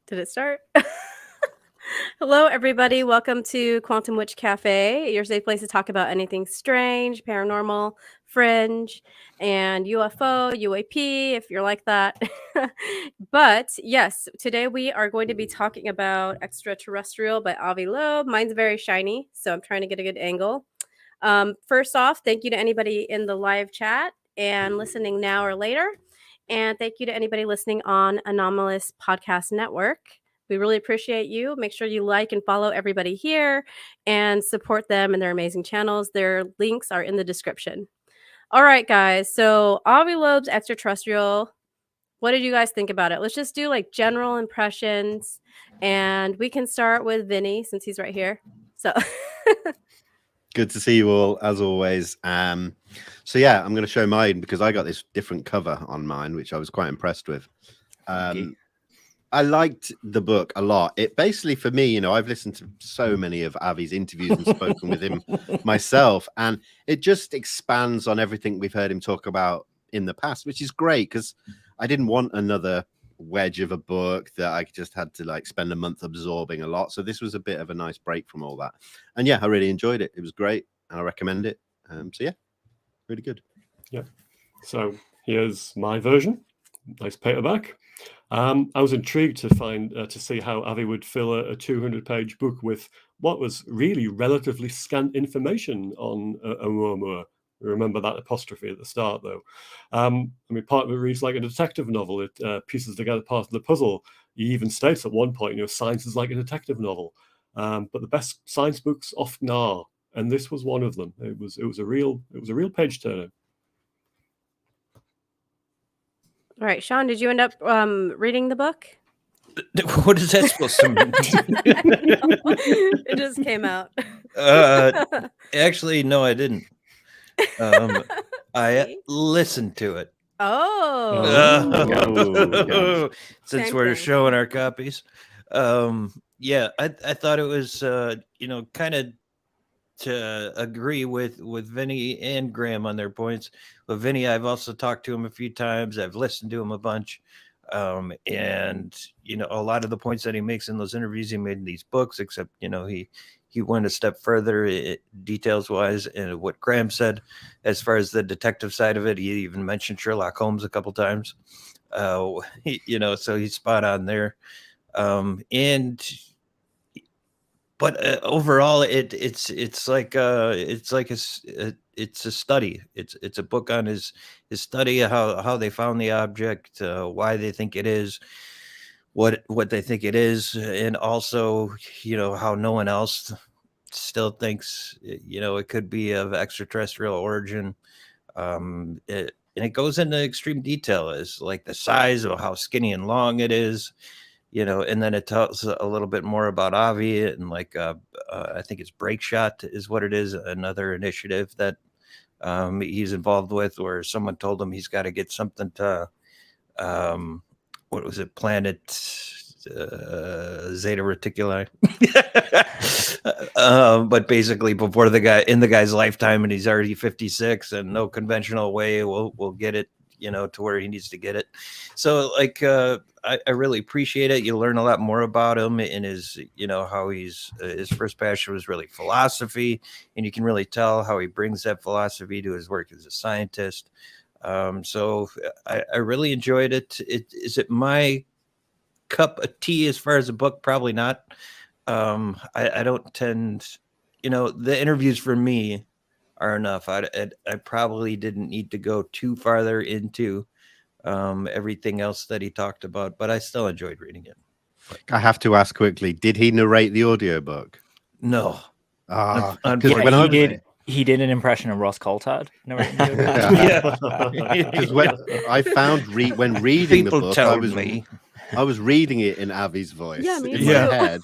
Did it start? Hello, everybody. Welcome to Quantum Witch Cafe, your safe place to talk about anything strange, paranormal, fringe, and UFO, UAP, if you're like that. But yes, today we are going to be talking about Extraterrestrial by Avi Loeb. Mine's very shiny, so I'm trying to get a good angle. First off, thank you to anybody in the live chat and listening now or later. And thank you to anybody listening on Anomalous Podcast Network. We really appreciate you. Make sure you like and follow everybody here and support them and their amazing channels. Their links are in the description. All right, guys. So Avi Loeb's Extraterrestrial. What did you guys think about it? Let's just do like general impressions. And we can start with Vinny since he's right here. So Good to see you all, as always. So yeah, I'm going to show mine because I got this different cover on mine, which I was quite impressed with. I liked the book a lot. It basically, for me, I've listened to so many of Avi's interviews and spoken with him myself, and it just expands on everything we've heard him talk about in the past, which is great because I didn't want another wedge of a book that I just had to like spend a month absorbing a lot. So this was a bit of a nice break from all that. And yeah, I really enjoyed it. It was great and I recommend it. So yeah, really good. Yeah. So here's my version. Nice paperback. I was intrigued to see how Avi would fill a 200-page book with what was really relatively scant information on omuamua. Remember that apostrophe at the start, though. Part of it reads like a detective novel. It pieces together part of the puzzle. He even states at one point, science is like a detective novel. But the best science books often are, and this was one of them. It was a real page turner. all right, Sean, did you end up reading the book? What is that supposed to mean? It just came out. Actually, no, I didn't. I listened to it. Oh. Since Same we're thing. showing our copies. Yeah, I thought it was, kind of to agree with Vinny and Graham on their points. But Vinny, I've also talked to him a few times. I've listened to him a bunch. And a lot of the points that he makes in those interviews he made in these books, except he went a step further details wise. And what Graham said as far as the detective side of it, he even mentioned Sherlock Holmes a couple times. So he's spot on there. But overall, it's like it's a study. It's a book on his study of how they found the object, why they think it is, what they think it is, and also how no one else still thinks it could be of extraterrestrial origin. And it goes into extreme detail, as like the size of how skinny and long it is. And then it tells a little bit more about Avi and like I think it's Break Shot is what it is, another initiative that he's involved with, where someone told him he's got to get something to what was it, Planet Zeta Reticuli. But basically before the guy's lifetime, and he's already 56, and no conventional way will get it to where he needs to get it. So like I really appreciate it. You learn a lot more about him and his how he's his first passion was really philosophy, and you can really tell how he brings that philosophy to his work as a scientist. So I really enjoyed it. Is it my cup of tea as far as a book? Probably not. I don't tend, the interviews for me are enough. I probably didn't need to go too farther into everything else that he talked about, but I still enjoyed reading it. I have to ask quickly, did he narrate the audiobook? No. He did an impression of Ross Coulthard. Because when I found when reading the book, I was reading it in Avi's voice. Yeah, me in too. my head.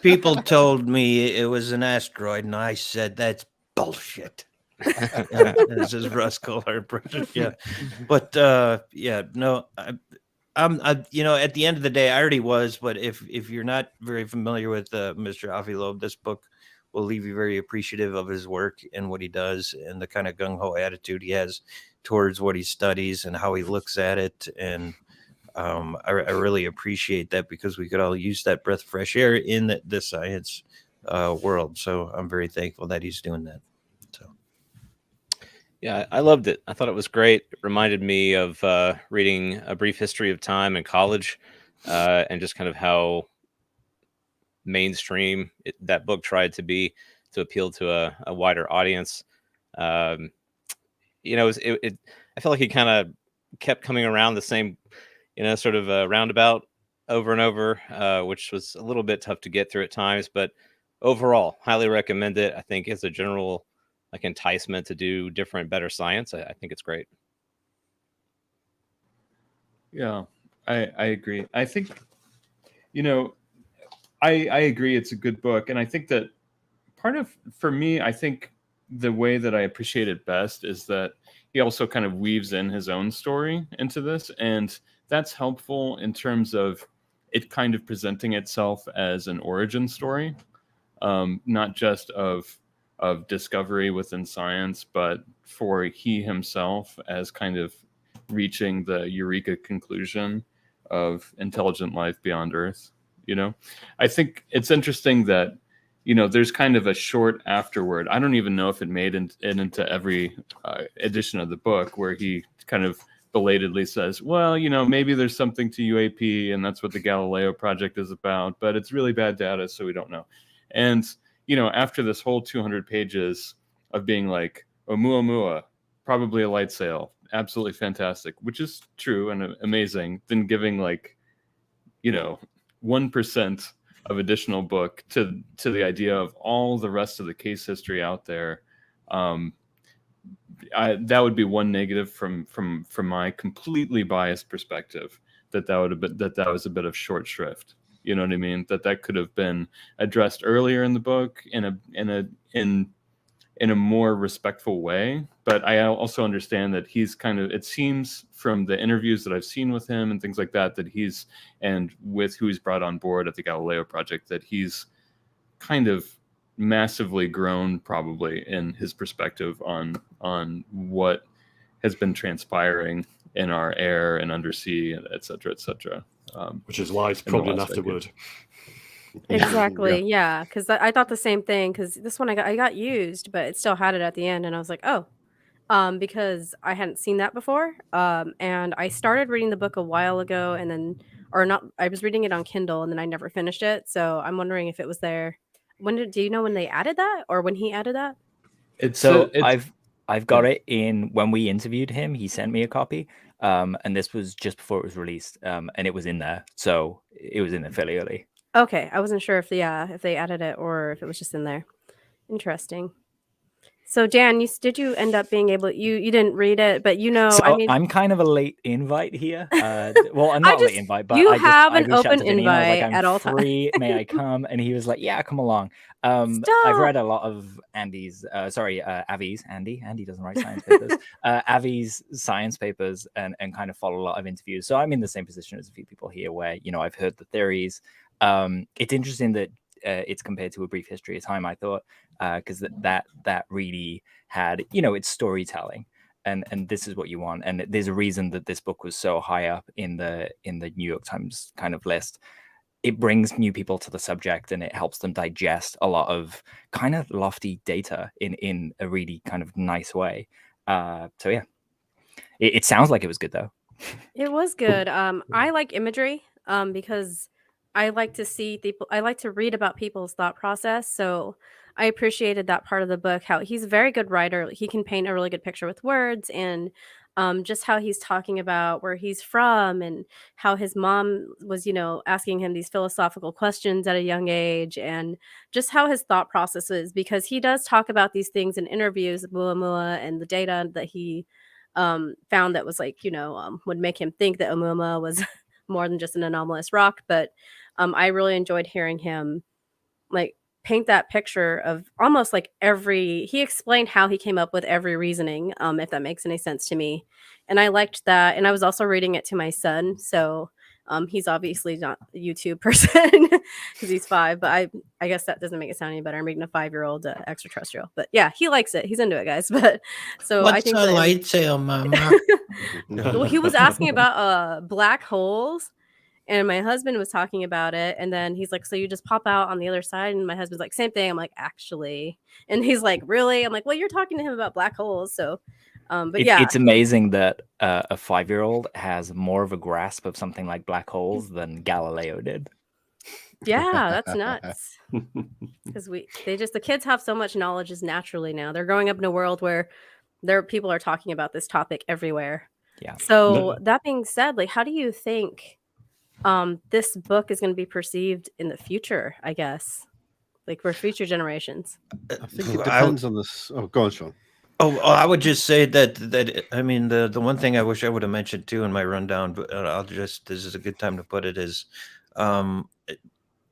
People told me it was an asteroid, and I said that's bullshit. This is Russ Coulthard impression. Yeah, but no, I'm at the end of the day, I already was. But if you're not very familiar with Mr. Avi Loeb, this book will leave you very appreciative of his work and what he does, and the kind of gung ho attitude he has towards what he studies and how he looks at it, and I really appreciate that, because we could all use that breath of fresh air in the science world. So I'm very thankful that he's doing that. So Yeah, I loved it. I thought it was great. It reminded me of reading A Brief History of Time in college, and just kind of how mainstream that book tried to be to appeal to a wider audience. Um, I felt like he kind of kept coming around the same, sort of roundabout over and over, which was a little bit tough to get through at times. But overall, highly recommend it. I think as a general enticement to do different, better science, I think it's great. Yeah, I agree. I think, I agree it's a good book. And I think that for me, I think the way that I appreciate it best is that he also kind of weaves in his own story into this. And that's helpful in terms of it kind of presenting itself as an origin story, not just of discovery within science, but for he himself as kind of reaching the eureka conclusion of intelligent life beyond Earth. I think it's interesting that there's kind of a short afterword. I don't even know if it made it into every edition of the book, where he kind of belatedly says, well, maybe there's something to UAP, and that's what the Galileo project is about, but it's really bad data, so we don't know. And after this whole 200 pages of being like, omuamua, probably a light sail, absolutely fantastic, which is true and amazing, then giving 1% of additional book to the idea of all the rest of the case history out there, that would be one negative from my completely biased perspective. That was a bit of short shrift. You know what I mean? That could have been addressed earlier in the book in a more respectful way. But I also understand that he's it seems from the interviews that I've seen with him and things like that, and with who he's brought on board at the Galileo project, that he's kind of massively grown probably in his perspective on what has been transpiring in our air and undersea, et cetera, et cetera. Which is why it's probably an afterword. Exactly. Yeah. Because I thought the same thing. Because this one I got used, but it still had it at the end, and I was like, oh, because I hadn't seen that before. And I started reading the book a while ago, and then, or not, I was reading it on Kindle, and then I never finished it. So I'm wondering if it was there. Do you know when they added that, or when he added that? I've got it in when we interviewed him. He sent me a copy, and this was just before it was released, and it was in there, so it was in there fairly early. Okay, I wasn't sure if they added it or if it was just in there. Interesting. So Dan, did you end up being able? You didn't read it, but So I mean, I'm kind of a late invite here. Well, I'm not a late invite, but you I have an reached out open to Vinny and I was invite like, I'm at all times. free. May I come? And he was like, yeah, come along. I've Stop. read a lot of Avi's. Andy doesn't write science papers. Avi's science papers and kind of follow a lot of interviews. So I'm in the same position as a few people here, where I've heard the theories. It's interesting that it's compared to A Brief History of Time, I thought, because that really had it's storytelling, and this is what you want. And there's a reason that this book was so high up in the New York Times kind of list. It brings new people to the subject, and it helps them digest a lot of kind of lofty data in a really kind of nice way. So yeah, it sounds like it was good though. It was good. I like imagery because I like to see people. I like to read about people's thought process. So I appreciated that part of the book. How he's a very good writer. He can paint a really good picture with words, and just how he's talking about where he's from and how his mom was, asking him these philosophical questions at a young age, and just how his thought process is. Because he does talk about these things in interviews, Oumuamua, and the data that he found that was would make him think that omuamua was more than just an anomalous rock. But I really enjoyed hearing him paint that picture of almost he explained how he came up with every reasoning, if that makes any sense to me. And I liked that. And I was also reading it to my son, so He's obviously not a YouTube person because he's 5, but I guess that doesn't make it sound any better. I'm making a 5-year-old extraterrestrial, but yeah, he likes it. He's into it, guys. But so I What's think a that light sail, Mama? well, he was asking about black holes, and my husband was talking about it, and then he's like, so you just pop out on the other side? And my husband's like, same thing. I'm like, actually. And he's like, really? I'm like, well, you're talking to him about black holes, so but yeah, It's amazing that a 5-year-old has more of a grasp of something like black holes than Galileo did. yeah, that's nuts. Because the kids have so much knowledge just naturally now. They're growing up in a world where people are talking about this topic everywhere. Yeah. So that being said, like, how do you think this book is going to be perceived in the future, I guess, like for future generations? I think it depends on this. Oh, go on, Sean. I would just say that I mean the one thing I wish I would have mentioned too in my rundown, but this is a good time to put it, is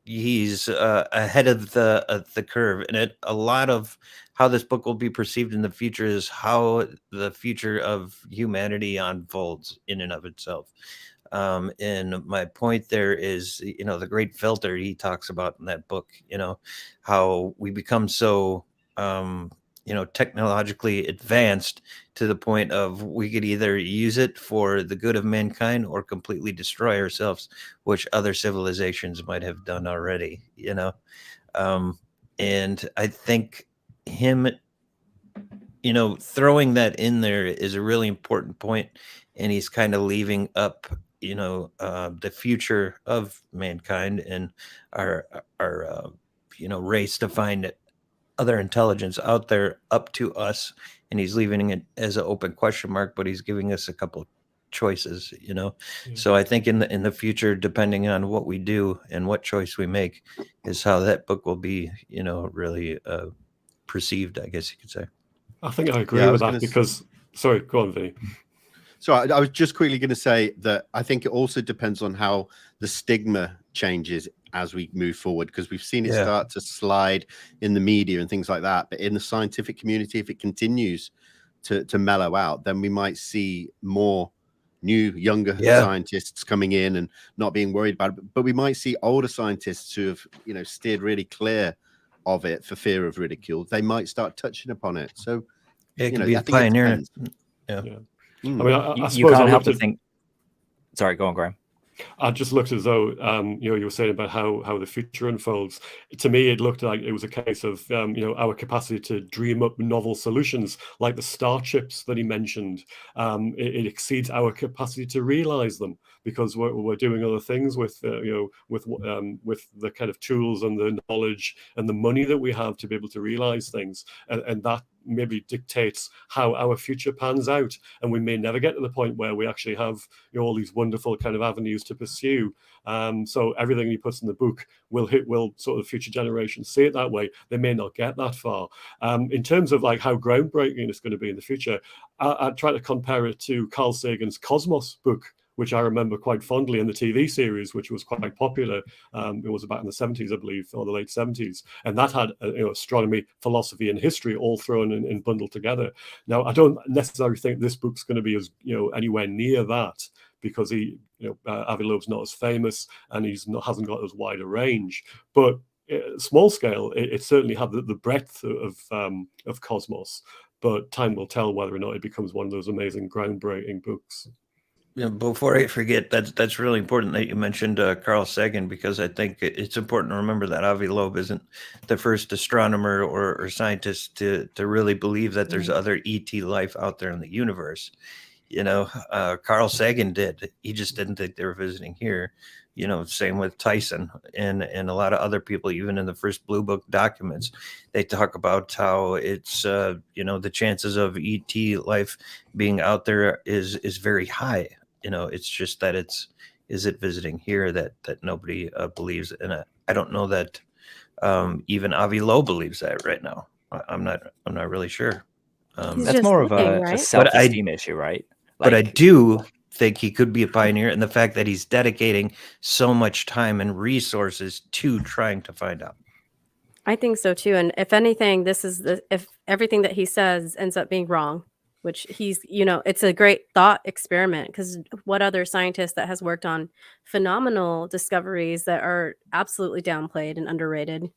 he's ahead of the curve, and a lot of how this book will be perceived in the future is how the future of humanity unfolds in and of itself. And my point there is, the great filter he talks about in that book, how we become so technologically advanced to the point of we could either use it for the good of mankind or completely destroy ourselves, which other civilizations might have done already, and I think him throwing that in there is a really important point, and he's kind of leaving up the future of mankind and our race to find other intelligence out there up to us, and he's leaving it as an open question mark, but he's giving us a couple choices. So I think in the future, depending on what we do and what choice we make, is how that book will be really perceived, I guess you could say. I think I agree with that because sorry, go on, Vinny. So I was just quickly going to say that I think it also depends on how the stigma changes as we move forward, because we've seen it start to slide in the media and things like that. But in the scientific community, if it continues to mellow out, then we might see more new, younger scientists coming in and not being worried about it. But we might see older scientists who have, steered really clear of it for fear of ridicule. They might start touching upon it. So, it can be a pioneer. I mean, I you can't help but think. Sorry, go on, Graham. I just looked as though you were saying about how the future unfolds. To me, it looked like it was a case of our capacity to dream up novel solutions, like the starships that he mentioned. It exceeds our capacity to realize them because we're doing other things with the kind of tools and the knowledge and the money that we have to be able to realize things, and that maybe dictates how our future pans out, and we may never get to the point where we actually have all these wonderful kind of avenues to pursue. So everything he puts in the book will sort of future generations see it that way. They may not get that far. In terms of like how groundbreaking it's going to be in the future, I try to compare it to Carl Sagan's Cosmos book, which I remember quite fondly in the TV series, which was quite popular. It was back in the 70s, I believe, or the late 70s. And that had astronomy, philosophy, and history all thrown and bundled together. Now, I don't necessarily think this book's going to be as anywhere near that, because Avi Loeb's not as famous and hasn't got as wide a range. But small scale, it certainly had the breadth of Cosmos. But time will tell whether or not it becomes one of those amazing, groundbreaking books. Before I forget, that's really important that you mentioned Carl Sagan, because I think it's important to remember that Avi Loeb isn't the first astronomer or scientist to really believe that there's other ET life out there in the universe. Carl Sagan did. He just didn't think they were visiting here. Same with Tyson and a lot of other people. Even in the first Blue Book documents, they talk about how it's the chances of ET life being out there is very high. It's just that is it visiting here that nobody believes, and I don't know that even Avi Loeb believes that right now. I'm not really sure. That's more of a self-esteem issue, right? But I do think he could be a pioneer, and the fact that he's dedicating so much time and resources to trying to find out. I think so too. And if anything, if everything that he says ends up being wrong, which he's, it's a great thought experiment, because what other scientist that has worked on phenomenal discoveries that are absolutely downplayed and underrated,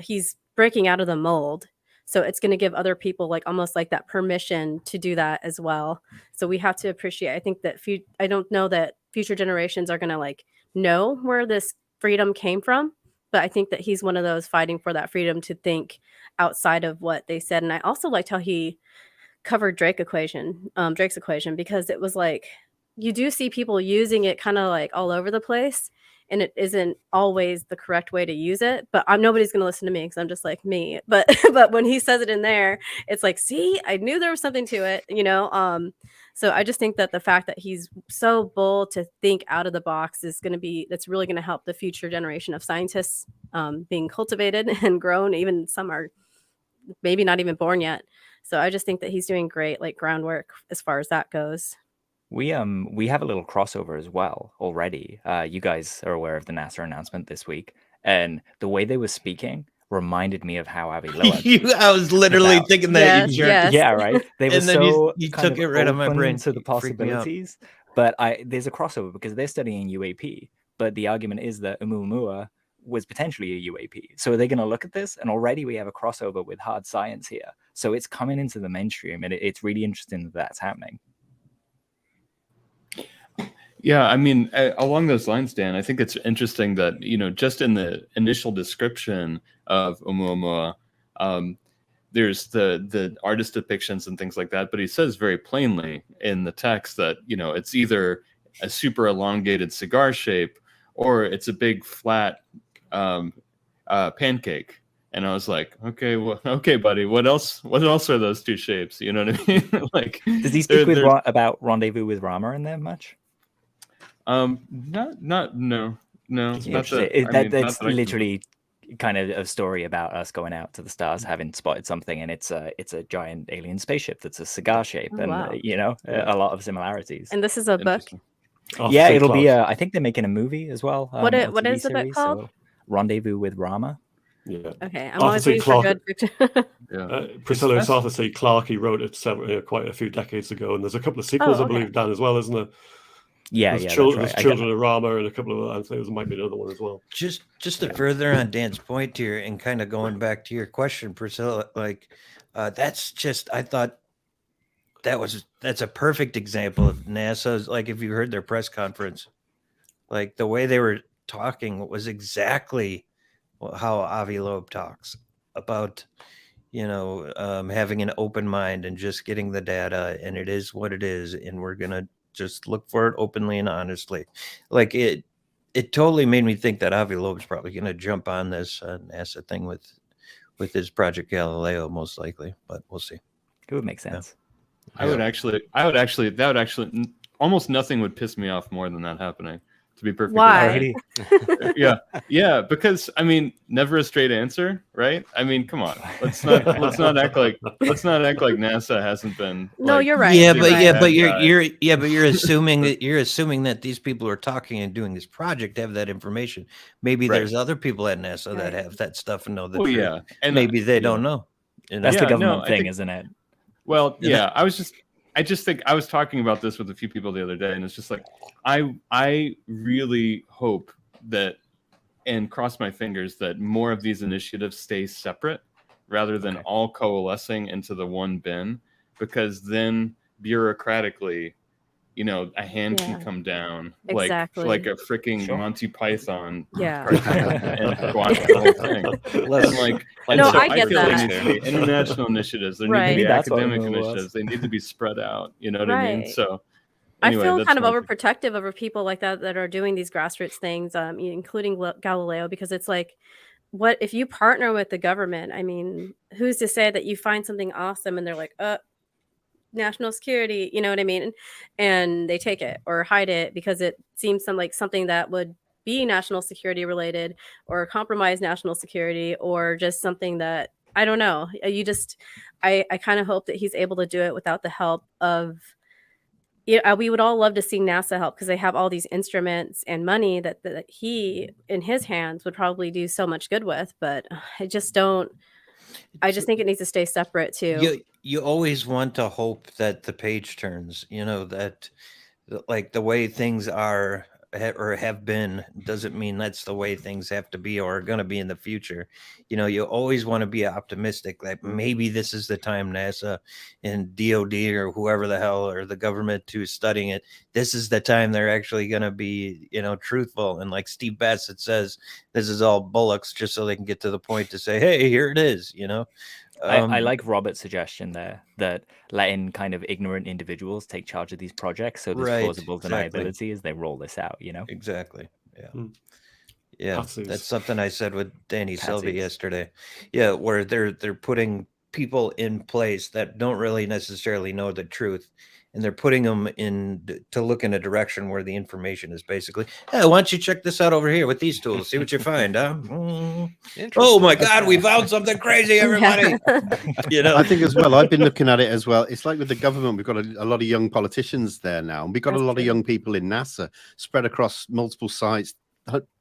he's breaking out of the mold. So it's going to give other people like almost like that permission to do that as well. So we have to appreciate, I think that I don't know that future generations are going to like know where this freedom came from, but I think that he's one of those fighting for that freedom to think outside of what they said. And I also liked how he covered Drake's equation, because it was like you do see people using it kind of like all over the place, and it isn't always the correct way to use it. But nobody's gonna listen to me because I'm just like me. But but when he says it in there, it's like, see, I knew there was something to it, So I just think that the fact that he's so bold to think out of the box that's really gonna help the future generation of scientists being cultivated and grown. Even some are maybe not even born yet. So I just think that he's doing great, like, groundwork as far as that goes. We have a little crossover as well already. You guys are aware of the NASA announcement this week, and the way they were speaking reminded me of how Avi Loeb. I was literally thinking that. Yes, yes. Yeah, right. They were And then so you kind took of it right out of my open brain. to the It freaked me out. possibilities. But there's a crossover because they're studying UAP, but the argument is that omuamua was potentially a UAP. So are they going to look at this? And already we have a crossover with hard science here. So it's coming into the mainstream, and it's really interesting that that's happening. Yeah, I mean, along those lines, Dan, I think it's interesting that, just in the initial description of omuamua, there's the artist depictions and things like that, but he says very plainly in the text that, it's either a super elongated cigar shape or it's a big flat pancake. And I was like, okay, buddy, what else are those two shapes? You know what I mean? Like, does he speak about Rendezvous with Rama in there much? No. That's literally kind of a story about us going out to the stars, having spotted something, and it's a giant alien spaceship that's a cigar shape, and wow. A lot of similarities. And this is a book. Yeah, it'll be. I think they're making a movie as well. What is the book called? So, Rendezvous with Rama. Yeah. Okay, I'm always waiting for good fiction. Priscilla and Arthur C. Clarke, he wrote it quite a few decades ago, and there's a couple of sequels, I believe, Dan, as well, isn't there? Yeah, there's Children of Rama and a couple of, I think there might be another one as well. Just to further on Dan's point here, and kind of going back to your question, Priscilla, like that's just, I thought that's a perfect example of NASA's, like, if you heard their press conference, like the way they were talking was exactly how Avi Loeb talks about, having an open mind and just getting the data, and it is what it is, and we're gonna just look for it openly and honestly. Like, it totally made me think that Avi Loeb's probably gonna jump on this NASA thing with his Project Galileo, most likely, but we'll see. It would make sense. Yeah. That would actually almost nothing would piss me off more than that happening. To be perfectly honest. yeah, because I mean, never a straight answer, right? I mean, come on, let's not act like NASA hasn't been. No, like, you're right. But you're assuming that these people who are talking and doing this project have that information. Maybe there's other people at NASA that have that stuff and know the truth. And maybe they don't know. That's the government thing, isn't it? Well, yeah, I just think I was talking about this with a few people the other day, and it's just like, I really hope that, and cross my fingers, that more of these initiatives stay separate rather than all coalescing into the one bin, because then bureaucratically, a hand can come down like a freaking Monty Python. Yeah. And squash the whole thing. No, so I get feel that. There need to be international initiatives. There need to be academic initiatives. They need to be spread out. You know what I mean? So anyway, I feel kind of overprotective over people like that are doing these grassroots things, including Galileo, because it's like, what if you partner with the government? I mean, who's to say that you find something awesome and they're like, national security, you know what I mean? And they take it or hide it because it seems something that would be national security related or compromise national security, or just something that, I don't know. I kind of hope that he's able to do it without the help of, we would all love to see NASA help, because they have all these instruments and money that he in his hands would probably do so much good with, but I just don't I just think it needs to stay separate too. You always want to hope that the page turns, that like the way things are or have been doesn't mean that's the way things have to be or are going to be in the future. You always want to be optimistic that maybe this is the time NASA and DOD or whoever the hell or the government who's studying it, this is the time they're actually going to be, truthful. And like Steve Bassett says, this is all bullocks just so they can get to the point to say, hey, here it is, I like Robert's suggestion there that letting kind of ignorant individuals take charge of these projects, so there's Right, plausible exactly. deniability as they roll this out. Exactly. Yeah. Mm. Yeah, Patsies. that's something I said with Danny Sylvie Patsies. yesterday. Yeah, where they're putting people in place that don't really necessarily know the truth, and they're putting them to look in a direction where the information is basically, hey, why don't you check this out over here with these tools, see what you find, huh? Oh my God, we found something crazy, everybody! I think as well. I've been looking at it as well. It's like with the government, we've got a lot of young politicians there now, and we've got a lot of young people in NASA spread across multiple sites,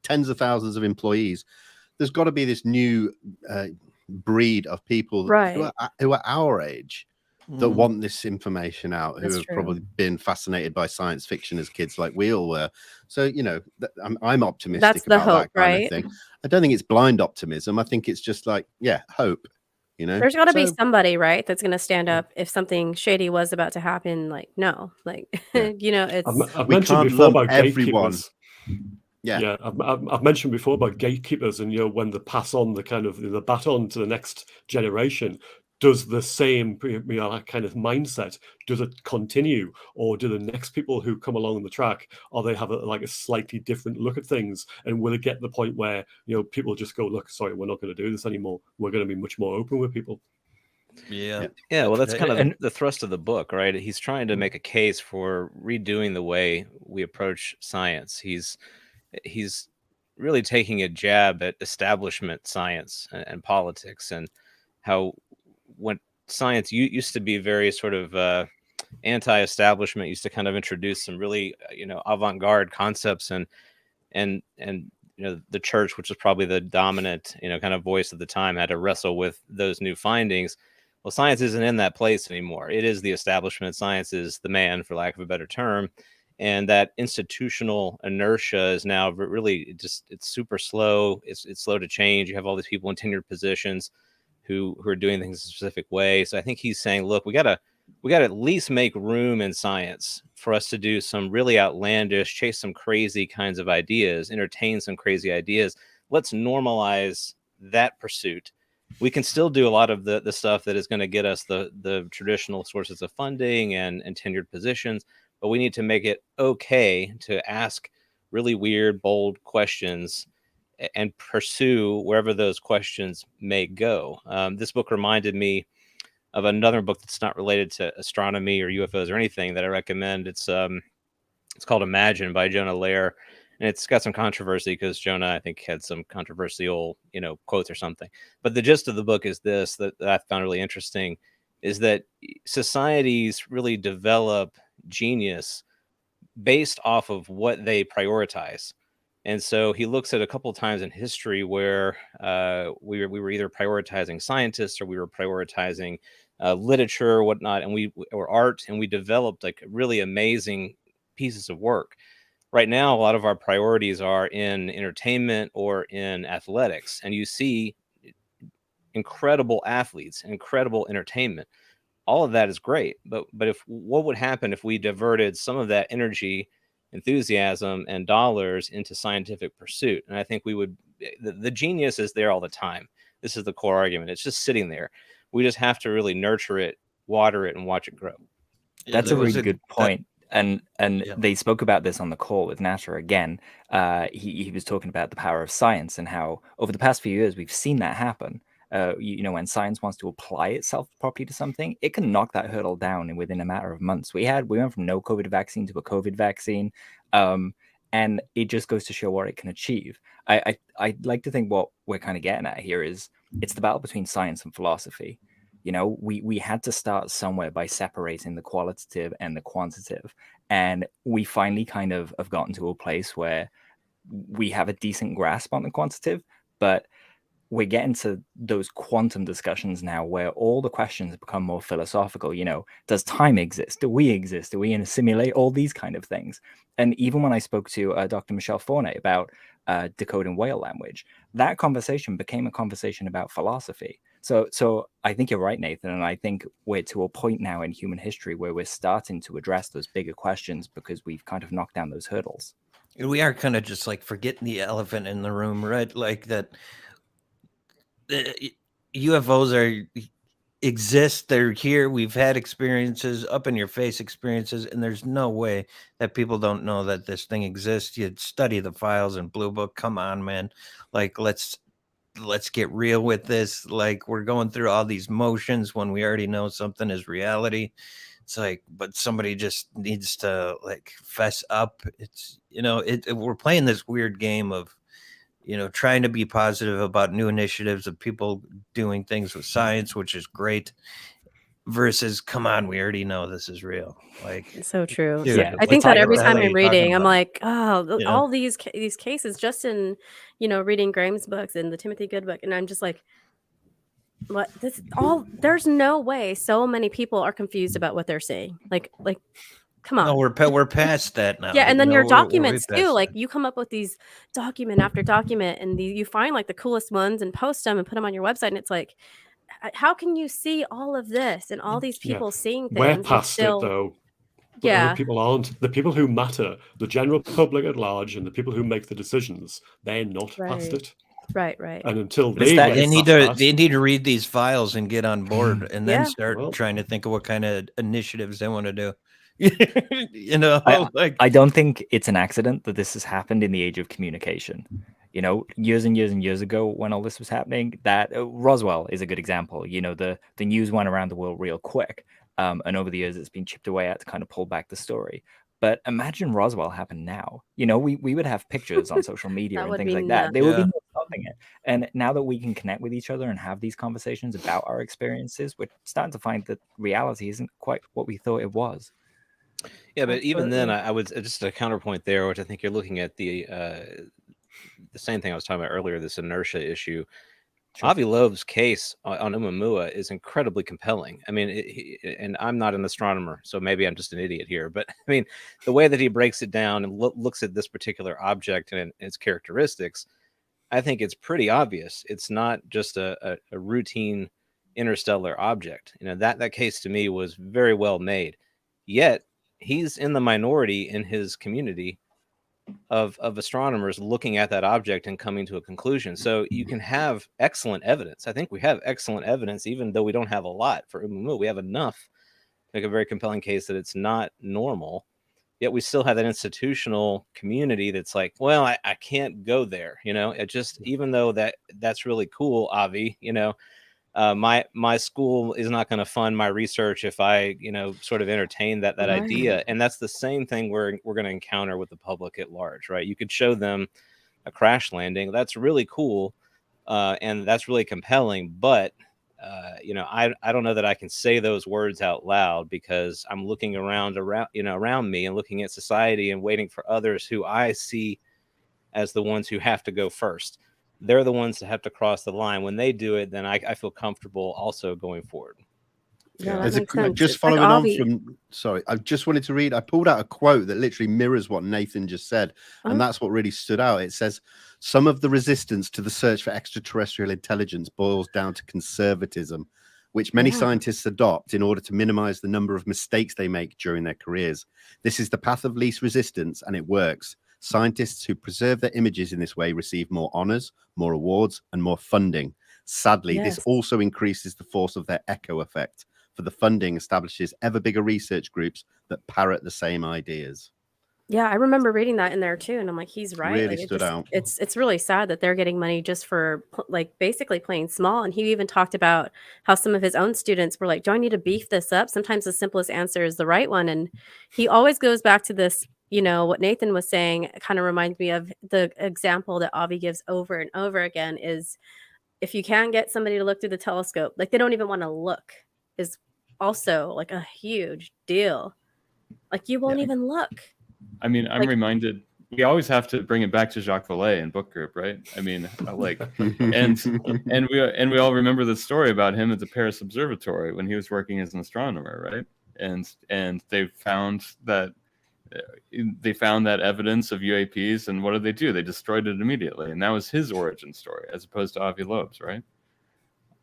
tens of thousands of employees. There's got to be this new breed of people who are our age that want this information out, who have probably been fascinated by science fiction as kids like we all were. So, I'm optimistic about that kind of thing. I don't think it's blind optimism. I think it's just like, hope. There's got to be somebody, right, that's going to stand up if something shady was about to happen. Like, no, like, it's. I've mentioned before about gatekeepers. Yeah, I've mentioned before about gatekeepers, and when they pass on the kind of the baton to the next generation, does the same that kind of mindset, does it continue, or do the next people who come along the track, or they have a slightly different look at things, and will it get to the point where people just go, look, sorry, we're not going to do this anymore, we're going to be much more open with people? Yeah, well, that's kind of the thrust of the book, right? He's trying to make a case for redoing the way we approach science. He's really taking a jab at establishment science and politics, and how when science used to be very sort of anti-establishment, used to kind of introduce some really avant-garde concepts, and the church, which was probably the dominant kind of voice at the time, had to wrestle with those new findings. Well, science isn't in that place anymore. It is the establishment. Science is the man, for lack of a better term. And that institutional inertia is now really it's super slow. It's slow to change. You have all these people in tenured positions who are doing things a specific way. So I think he's saying, look, we gotta at least make room in science for us to do some really outlandish, chase some crazy kinds of ideas, entertain some crazy ideas. Let's normalize that pursuit. We can still do a lot of the stuff that is going to get us the traditional sources of funding and tenured positions, but we need to make it okay to ask really weird, bold questions and pursue wherever those questions may go. This book reminded me of another book that's not related to astronomy or UFOs or anything that I recommend. It's called Imagine by Jonah Lehrer. And it's got some controversy because Jonah, I think, had some controversial, quotes or something. But the gist of the book is this, that I found really interesting, is that societies really develop genius based off of what they prioritize. And so he looks at a couple of times in history where we were either prioritizing scientists or we were prioritizing literature or whatnot, or art, and we developed like really amazing pieces of work. Right now, a lot of our priorities are in entertainment or in athletics, and you see incredible athletes, incredible entertainment. All of that is great, but what would happen if we diverted some of that energy, enthusiasm, and dollars into scientific pursuit? And I think we would. The genius is there all the time. This is the core argument. It's just sitting there. We just have to really nurture it, water it, and watch it grow. That's a really good point. And they spoke about this on the call with NASA again. He was talking about the power of science and how over the past few years we've seen that happen. When science wants to apply itself properly to something, it can knock that hurdle down within a matter of months. We went from no COVID vaccine to a COVID vaccine, and it just goes to show what it can achieve. I'd like to think what we're kind of getting at here is it's the battle between science and philosophy. We had to start somewhere by separating the qualitative and the quantitative. And we finally kind of have gotten to a place where we have a decent grasp on the quantitative, but we're getting to those quantum discussions now where all the questions become more philosophical. Does time exist? Do we exist? Are we in a simulate? All these kind of things. And even when I spoke to Dr. Michelle Fournet about decoding whale language, that conversation became a conversation about philosophy. So I think you're right, Nathan. And I think we're to a point now in human history where we're starting to address those bigger questions because we've kind of knocked down those hurdles. We are kind of just like forgetting the elephant in the room, right? Like that UFOs exist. They're here. We've had experiences, up in your face experiences, and there's no way that people don't know that this thing exists. You'd study the files in Blue Book. Come on, man. Like, let's get real with this. Like, we're going through all these motions when we already know something is reality. It's like, but somebody just needs to like fess up. It's, we're playing this weird game of, trying to be positive about new initiatives of people doing things with science, which is great, versus, come on, we already know this is real. Like, So true. dude, Yeah, I think what that every the hell time are I'm you talking reading, I'm about? like, oh, Yeah. all these cases just in, reading Graham's books and the Timothy Good book. And I'm just like, what there's no way so many people are confused about what they're seeing. Like, come on. No, we're past that now. Yeah, and then your We're way documents too. past Like that. you come up with these document after document, and you find like the coolest ones and post them and put them on your website. And it's like, how can you see all of this and all these people seeing We're things and past it still? though. But Yeah, other people aren't. The people who matter, the general public at large, and the people who make the decisions, they're not past it. right. And until But it's they that- get They need past to that, they need to read these files and get on board, and then Yeah. start trying to think of what kind of initiatives they want to do. I don't think it's an accident that this has happened in the age of communication. Years and years and years ago when all this was happening, that Roswell is a good example. The news went around the world real quick. And over the years, it's been chipped away at to kind of pull back the story. But imagine Roswell happened now. We would have pictures on social media That and would things be like that. There would be nuts. no stopping it. And now that we can connect with each other and have these conversations about our experiences, we're starting to find that reality isn't quite what we thought it was. Yeah, but even then, Absolutely. I would just a counterpoint there, which I think you're looking at the same thing I was talking about earlier, this inertia issue. Sure. Avi Loeb's case on oumuamua is incredibly compelling. I mean, and I'm not an astronomer, so maybe I'm just an idiot here. But I mean, the way that he breaks it down and looks at this particular object and its characteristics, I think it's pretty obvious. It's not just a routine interstellar object. That case to me was very well made. Yet he's in the minority in his community of astronomers looking at that object and coming to a conclusion. So you can have excellent evidence. I think we have excellent evidence, even though we don't have a lot for oumuamua. We have enough to make a very compelling case that it's not normal. Yet we still have that institutional community that's like, well, I can't go there. It just, even though that's really cool, Avi, my school is not going to fund my research if I, sort of entertain that Right. idea. And that's the same thing we're going to encounter with the public at large, right? You could show them a crash landing. That's really cool. And that's really compelling. But, I don't know that I can say those words out loud because I'm looking around me and looking at society and waiting for others who I see as the ones who have to go first. They're the ones that have to cross the line. When they do it, then I feel comfortable also going forward. Yeah, that There's makes sense. just It's like following on Avi. from, sorry, I just wanted to read, I pulled out a quote that literally mirrors what Nathan just said. Oh. And that's what really stood out. It says, some of the resistance to the search for extraterrestrial intelligence boils down to conservatism, which many Yeah. scientists adopt in order to minimize the number of mistakes they make during their careers. This is the path of least resistance, and it works. Scientists who preserve their images in this way receive more honors, more awards, and more funding. Sadly, Yes. this also increases the force of their echo effect, for the funding establishes ever bigger research groups that parrot the same ideas. Yeah, I remember reading that in there too, and I'm like, he's right. Really Like, it stood just, out. it's really sad that they're getting money just for like basically playing small. And he even talked about how some of his own students were like, "Do I need to beef this up?" Sometimes the simplest answer is the right one, and he always goes back to this. What Nathan was saying kind of reminds me of the example that Avi gives over and over again is if you can't get somebody to look through the telescope, like they don't even want to look, is also like a huge deal. Like you won't Yeah. even look. I mean, I'm Like- reminded we always have to bring it back to Jacques Vallée in book group, right? I mean, like, and we all remember the story about him at the Paris Observatory when he was working as an astronomer, right? And they found that evidence of UAPs, and what did they do? They destroyed it immediately, and that was his origin story, as opposed to Avi Loeb's, right?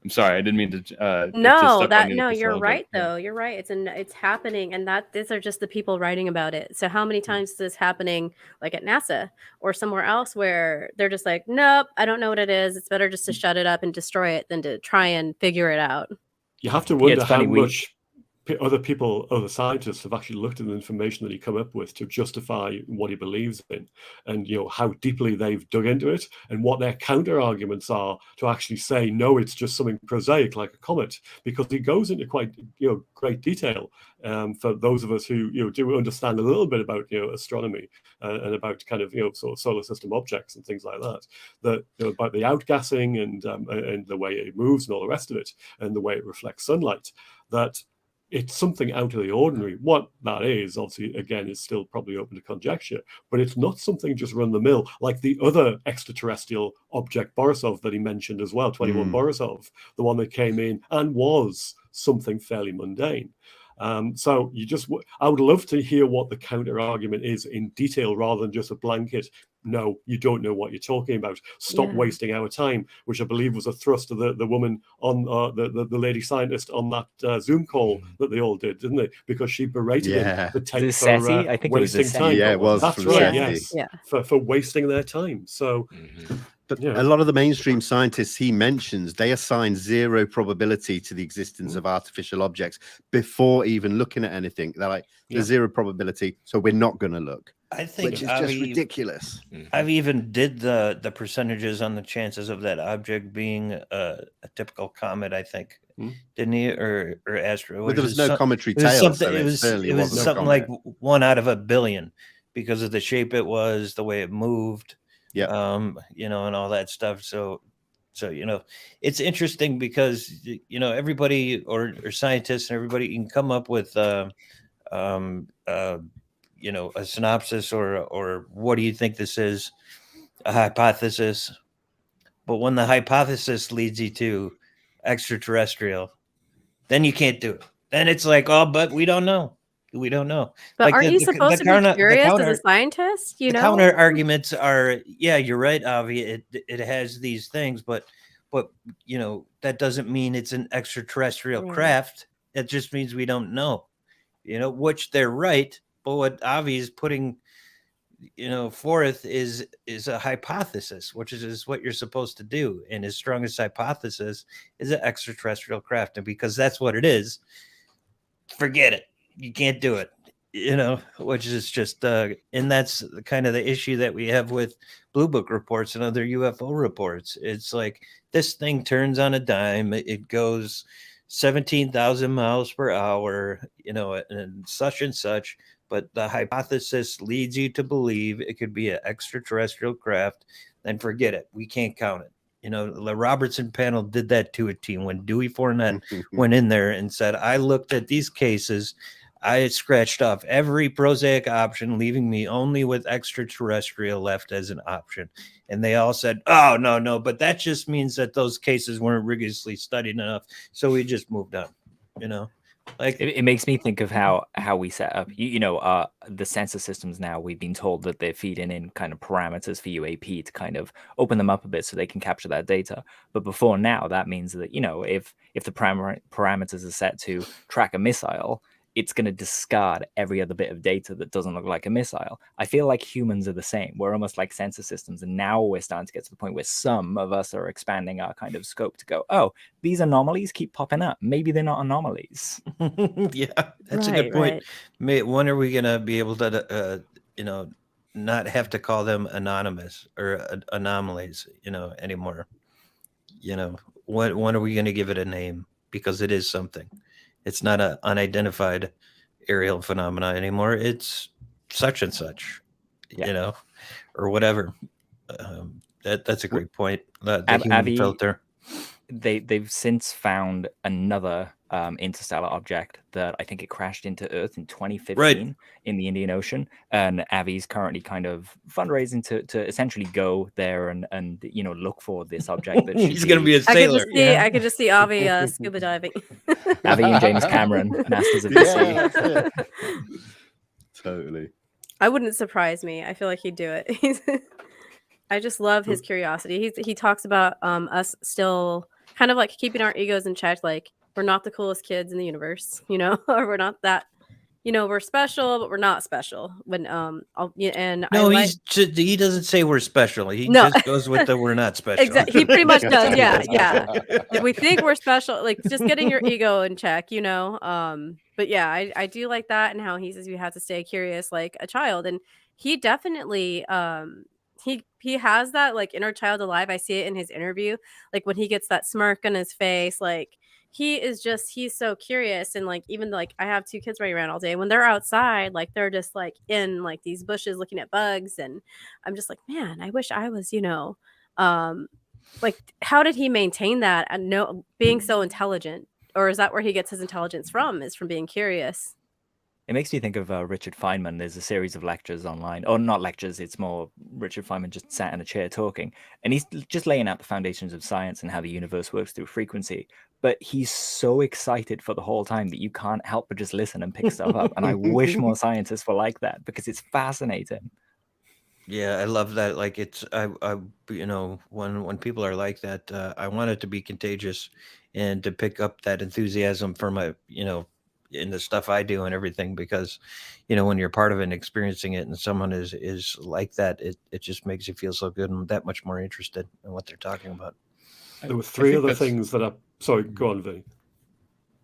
I'm sorry, I didn't mean to. You're right though. You're right. It's happening, and these are just the people writing about it. So how many times is this happening, like at NASA or somewhere else, where they're just like, nope, I don't know what it is. It's better just to shut it up and destroy it than to try and figure it out. You have to wonder how much other scientists have actually looked at the information that he come up with to justify what he believes in, and how deeply they've dug into it, and what their counter arguments are to actually say no, it's just something prosaic like a comet, because he goes into quite great detail for those of us who do understand a little bit about astronomy and about kind of sort of solar system objects and things like that about the outgassing and the way it moves and all the rest of it, and the way it reflects sunlight, that it's something out of the ordinary. What that is, obviously, again, is still probably open to conjecture, but it's not something just run the mill like the other extraterrestrial object Borisov that he mentioned as well, 21 Borisov, the one that came in and was something fairly mundane. So I would love to hear what the counter argument is in detail, rather than just a blanket, no, you don't know what you're talking about. Stop wasting our time, which I believe was a thrust of the woman on the lady scientist on that Zoom call that they all did, didn't they? Because she berated him for wasting time. Yeah, it was. That's right. Yes, for wasting their time. So. But a lot of the mainstream scientists he mentions, they assign zero probability to the existence of artificial objects before even looking at anything. They're like, there's zero probability, so we're not going to look. I think which is just ridiculous. I've even did the percentages on the chances of that object being a typical comet, I think. Didn't he? Or asteroid? But there was no cometary tail. It was something like 1 out of a billion because of the shape it was, the way it moved. Yeah. And all that stuff. So it's interesting because everybody or scientists and everybody can come up with a synopsis or what do you think this is, a hypothesis. But when the hypothesis leads you to extraterrestrial, then you can't do it. Then it's like, oh, but we don't know. We don't know. But aren't you supposed to be curious as a scientist? The counter arguments are, yeah, you're right, Avi. It has these things, but that doesn't mean it's an extraterrestrial craft. It just means we don't know. Which they're right. But what Avi is putting, forth is a hypothesis, which is what you're supposed to do. And his strongest hypothesis is an extraterrestrial craft, and because that's what it is, forget it. You can't do it, which is just, and that's kind of the issue that we have with Blue Book reports and other UFO reports. It's like this thing turns on a dime. It goes 17,000 miles per hour, and such. But the hypothesis leads you to believe it could be an extraterrestrial craft. Then forget it. We can't count it. The Robertson panel did that to a T. When Dewey Fournette went in there and said, I looked at these cases, I scratched off every prosaic option, leaving me only with extraterrestrial left as an option. And they all said, oh, no, but that just means that those cases weren't rigorously studied enough. So we just moved on, Like it makes me think of how we set up, the sensor systems now. We've been told that they're feeding in kind of parameters for UAP to kind of open them up a bit so they can capture that data. But before now, that means that, if the parameters are set to track a missile, it's going to discard every other bit of data that doesn't look like a missile. I feel like humans are the same. We're almost like sensor systems. And now we're starting to get to the point where some of us are expanding our kind of scope to go, oh, these anomalies keep popping up. Maybe they're not anomalies. Yeah, that's a good point. Right. When are we going to be able to, not have to call them anonymous or anomalies, anymore? When are we going to give it a name? Because it is something. It's not an unidentified aerial phenomena anymore. It's such and such, or whatever. That's a great point. The human filter. They've since found another interstellar object that I think it crashed into Earth in 2015 Right. in the Indian Ocean, and Avi's currently kind of fundraising to essentially go there and look for this object that should He's going to be a I could sailor. just see Avi scuba diving. Avi and James Cameron, Masters of the Sea. Yeah, that's it. Totally. I wouldn't surprise me. I feel like he'd do it. I just love his curiosity. He talks about us still kind of like keeping our egos in check. Like, we're not the coolest kids in the universe, or we're not that, we're special, but we're not special. When No, he doesn't say we're special. He No. just goes with the we're not special. Exactly. He pretty much does. Yeah. Like, we think we're special, like just getting your ego in check, But yeah, I do like that, and how he says you have to stay curious like a child, and he definitely he has that like inner child alive. I see it in his interview, like when he gets that smirk on his face, like he's so curious. And like, even like, I have 2 kids running around all day, when they're outside, like they're just like in like these bushes looking at bugs, and I'm just like, man, I wish I was, like, how did he maintain that and being so intelligent? Or is that where he gets his intelligence from, is from being curious? It makes me think of Richard Feynman. There's a series of lectures online, or not lectures, it's more Richard Feynman just sat in a chair talking, and he's just laying out the foundations of science and how the universe works through frequency. But he's so excited for the whole time that you can't help but just listen and pick stuff up. And I wish more scientists were like that, because it's fascinating. Yeah, I love that. Like, it's when people are like that, I want it to be contagious and to pick up that enthusiasm for my in the stuff I do and everything, because when you're part of it and experiencing it, and someone is like that, it just makes you feel so good and that much more interested in what they're talking about. There were 3 other things that sorry, go on, V.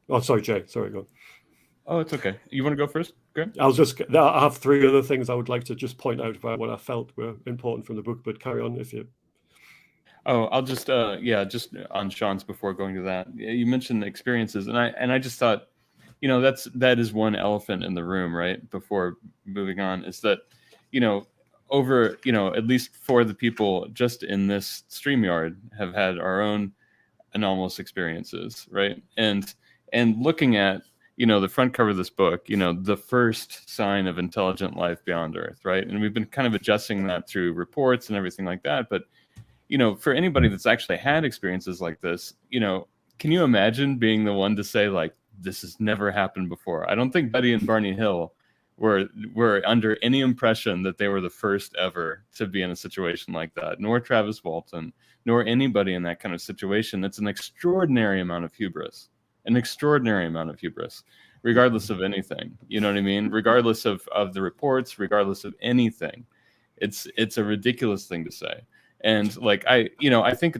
Oh, sorry, Jay. Sorry, go on. Oh, it's okay. You want to go first? Graham? I have 3 other things I would like to just point out about what I felt were important from the book, but carry on if you. Oh, I'll just just on Sean's before going to that. You mentioned experiences, and I just thought, that is one elephant in the room, right? Before moving on, is that, over, at least for the people just in this StreamYard have had our own anomalous experiences, right? And looking at, the front cover of this book, the first sign of intelligent life beyond Earth, right? And we've been kind of adjusting that through reports and everything like that. But, for anybody that's actually had experiences like this, can you imagine being the one to say, like, this has never happened before? I don't think Betty and Barney Hill were under any impression that they were the first ever to be in a situation like that, nor Travis Walton, nor anybody in that kind of situation. It's an extraordinary amount of hubris, regardless of anything. You know what I mean? Regardless of the reports, regardless of anything, it's a ridiculous thing to say. And like, I think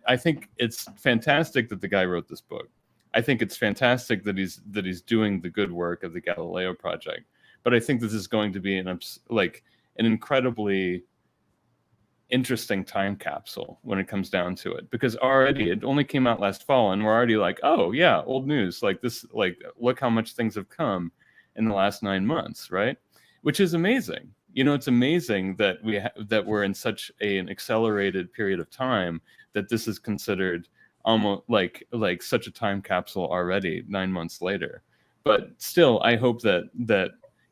I think it's fantastic that the guy wrote this book. I think it's fantastic that he's doing the good work of the Galileo Project. But I think this is going to be an incredibly interesting time capsule when it comes down to it, because already it only came out last fall, and we're already like, oh yeah, old news. Like this, like, look how much things have come in the last 9 months, right? Which is amazing. It's amazing that that we're in such an accelerated period of time that this is considered almost like such a time capsule already 9 months later. But still, I hope that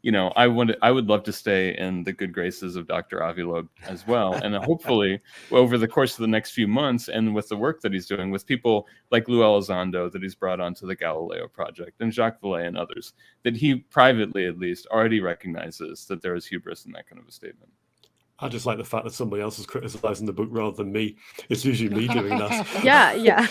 I would love to stay in the good graces of Dr. Avi Loeb as well. And hopefully over the course of the next few months, and with the work that he's doing with people like Lou Elizondo that he's brought onto the Galileo Project, and Jacques Vallée and others, that he privately at least already recognizes that there is hubris in that kind of a statement. I just like the fact that somebody else is criticizing the book rather than me. It's usually me doing that. Yeah.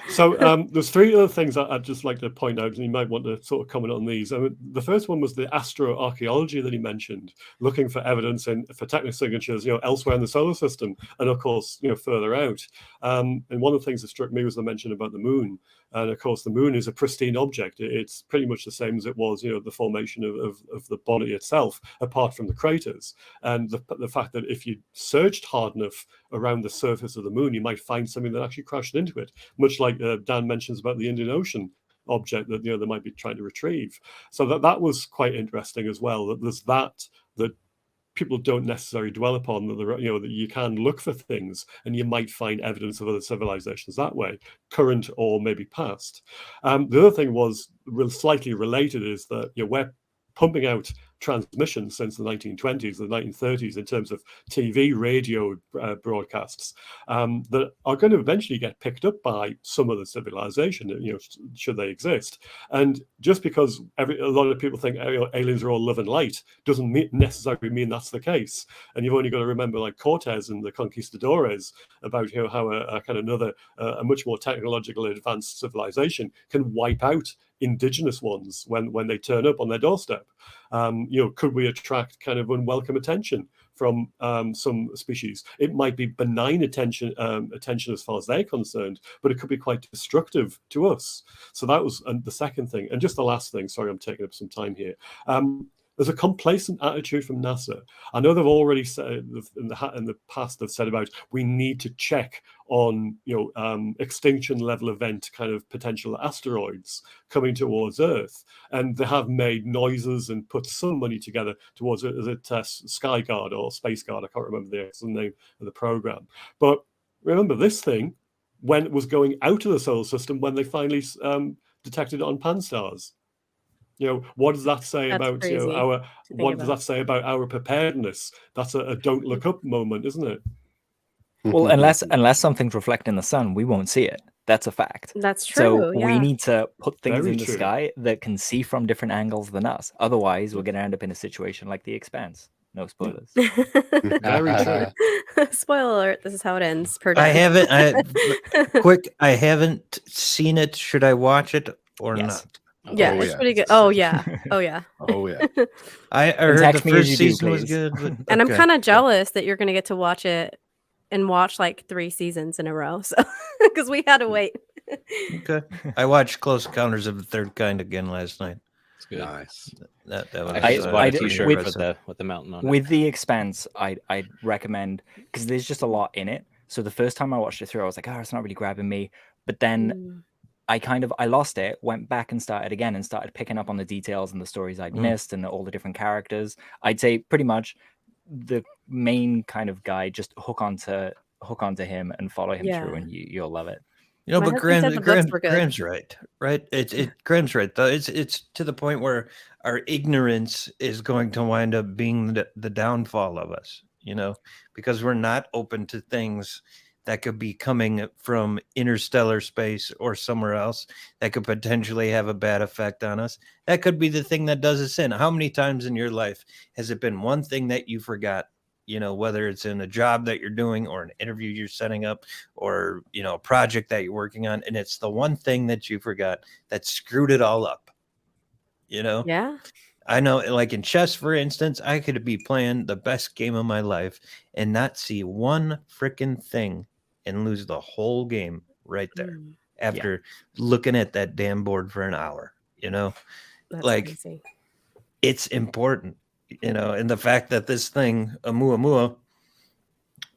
So there's 3 other things I'd just like to point out, and you might want to sort of comment on these. The first one was the astroarchaeology that he mentioned, looking for evidence for technical signatures, elsewhere in the solar system, and of course, further out. And one of the things that struck me was the mention about the moon. And of course, the moon is a pristine object. It's pretty much the same as it was, the formation of the body itself, apart from the craters. And the fact that if you searched hard enough around the surface of the moon, you might find something that actually crashed into it, much like Dan mentions about the Indian Ocean object that they might be trying to retrieve. So that was quite interesting as well. That there's that people don't necessarily dwell upon that. That you can look for things and you might find evidence of other civilizations that way, current or maybe past. The other thing was slightly related is that we're pumping out transmissions since the 1920s, the 1930s, in terms of TV, radio broadcasts that are going to eventually get picked up by some other civilization, should they exist. And just because a lot of people think aliens are all love and light doesn't necessarily mean that's the case. And you've only got to remember like Cortez and the conquistadores about how a kind of another, a much more technologically advanced civilization can wipe out indigenous ones when they turn up on their doorstep. Could we attract kind of unwelcome attention from some species? It might be benign attention as far as they're concerned, but it could be quite destructive to us. So that was the second thing. And just the last thing, sorry, I'm taking up some time here. There's a complacent attitude from NASA. I know they've already said in the past, they've said about we need to check on extinction level event kind of potential asteroids coming towards Earth, and they have made noises and put some money together towards it. Is it Skyguard or Space Guard? I can't remember the actual name of the program. But remember, this thing when it was going out of the solar system when they finally detected it on Pan-STARRS. What does that say about our? What does that say about our preparedness? That's a don't look up moment, isn't it? Well, unless something's reflecting the sun, we won't see it. That's a fact. That's true. So yeah. we need to put things Very in the true. sky that can see from different angles than us. Otherwise, we're going to end up in a situation like The Expanse. No spoilers. Very true. Spoiler alert! This is how it ends. Per I day. I haven't seen it. Should I watch it or Yes. not? Yeah, Oh, it's yeah. pretty good. Oh yeah. Oh yeah. Oh yeah. I heard the text me as first you do, season was please. good, but And I'm okay. kind of jealous that you're going to get to watch it and watch like 3 seasons in a row. So because we had to wait. Okay. I watched Close Encounters of the Third Kind again last night. It's good. Nice. That was I just bought a pretty T-shirt impressive. with the mountain on it. With The Expanse, I'd recommend, because there's just a lot in it. So the first time I watched it through, I was like, oh, it's not really grabbing me. But then I lost it, went back and started again and started picking up on the details and the stories I'd missed and all the different characters. I'd say pretty much the main kind of guy, just hook onto him and follow him through, and you'll love it. You know, My but husband said the books were good. Graham's right? Graham's right though. It's to the point where our ignorance is going to wind up being the downfall of us, because we're not open to things that could be coming from interstellar space or somewhere else that could potentially have a bad effect on us. That could be the thing that does us in. How many times in your life has it been one thing that you forgot? Whether it's in a job that you're doing or an interview you're setting up or, a project that you're working on. And it's the one thing that you forgot that screwed it all up. Yeah. I know, like in chess, for instance, I could be playing the best game of my life and not see one freaking thing and lose the whole game right there after looking at that damn board for an hour, That's like crazy. It's important. And the fact that this thing, omuamua,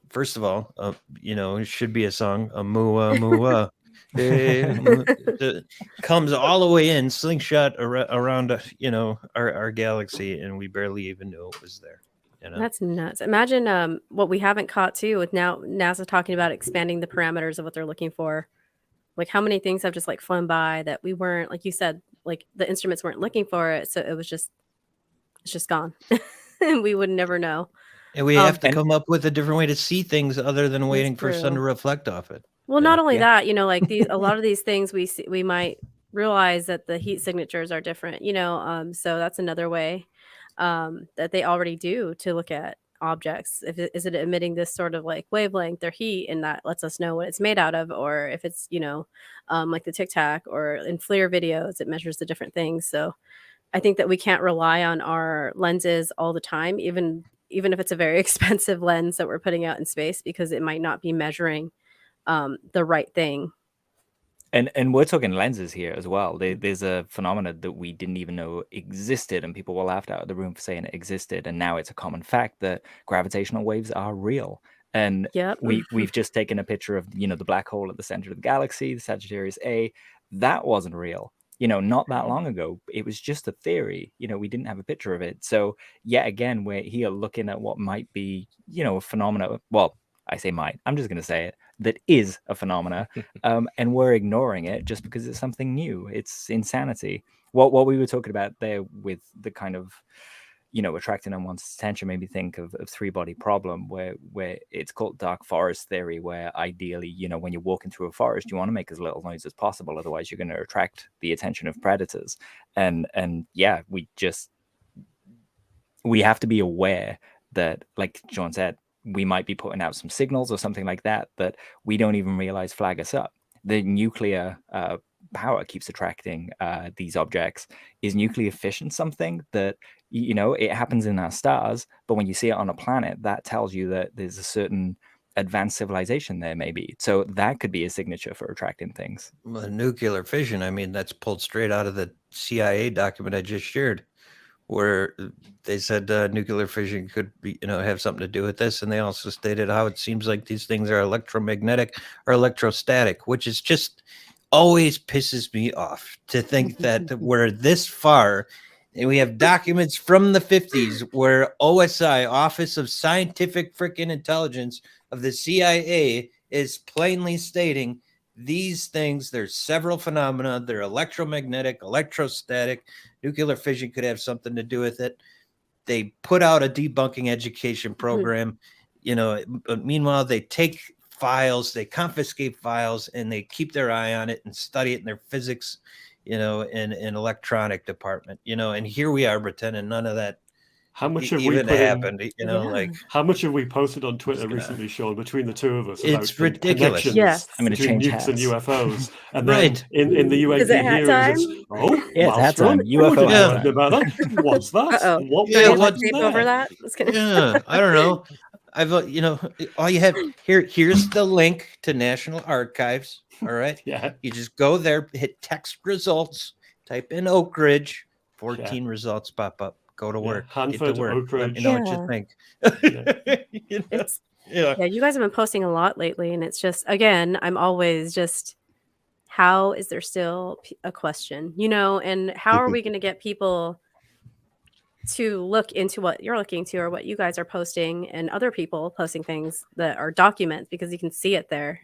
first of all, it should be a song, omuamua, comes all the way in, slingshot around, our galaxy, and we barely even knew it was there. That's nuts. Imagine what we haven't caught too with now NASA talking about expanding the parameters of what they're looking for. Like how many things have just like flown by that we weren't, like you said, like the instruments weren't looking for it, so it's just gone. And we would never know. And we have to come up with a different way to see things other than waiting for sun to reflect off it. Well, not only that, like a lot of these things we might realize that the heat signatures are different, so that's another way that they already do to look at objects. Is it emitting this sort of like wavelength or heat, and that lets us know what it's made out of, or if it's, like the Tic Tac or in FLIR videos, it measures the different things. So I think that we can't rely on our lenses all the time, even if it's a very expensive lens that we're putting out in space, because it might not be measuring the right thing. And we're talking lenses here as well. There's a phenomenon that we didn't even know existed, and people were laughed out of the room for saying it existed. And now it's a common fact that gravitational waves are real. And we've just taken a picture of, the black hole at the center of the galaxy, the Sagittarius A. That wasn't real. not that long ago, it was just a theory. We didn't have a picture of it. So yet again, we're here looking at what might be, a phenomena. Well, I say might, I'm just going to say it, that is a phenomena. And we're ignoring it just because it's something new. It's insanity. What we were talking about there with the kind of, attracting unwanted attention made me think of three-body problem, where it's called dark forest theory, where ideally, when you're walking through a forest, you want to make as little noise as possible, otherwise you're going to attract the attention of predators. And yeah, we have to be aware that, like John said, we might be putting out some signals or something like that we don't even realize flag us up. The nuclear power keeps attracting these objects. Is nuclear fission something that, it happens in our stars, but when you see it on a planet, that tells you that there's a certain advanced civilization there, maybe. So that could be a signature for attracting things. Well, nuclear fission, I mean, that's pulled straight out of the CIA document I just shared, where they said nuclear fission could be, have something to do with this. And they also stated how it seems like these things are electromagnetic or electrostatic, which is just always pisses me off to think that we're this far. And we have documents from the 50s where OSI, Office of Scientific Frickin' Intelligence of the CIA, is plainly stating these things. There's several phenomena. They're electromagnetic, electrostatic. Nuclear fission could have something to do with it. They put out a debunking education program. But meanwhile, they take files, they confiscate files, and they keep their eye on it and study it in their physics, in electronic department, and here we are pretending none of that How much have even we put happened, in, like how much have we posted on Twitter recently, Sean, between the two of us? It's about ridiculous. Connections Yes. I'm gonna between change nukes and hats. UFOs, and Right. then in the UAP Is it hat hearings, time? it's Yeah, it's hat Maelstrom. time. We UFO didn't hat know time. about that. What's that? Uh-oh. What Do I need what's to tape there? over that? Just kidding. yeah, I don't know. I've all you have here's the link to National Archives. All right, Yeah. you just go there, hit text results, type in Oak Ridge, 14 results pop up. Go to work. Get to Hanford, work. Oak Let me Ridge. know what you think. It's Yeah. yeah, you guys have been posting a lot lately, and it's just, again, I'm always just, how is there still a question, and how are we going to get people to look into what you're looking to or what you guys are posting and other people posting things that are documents, because you can see it there.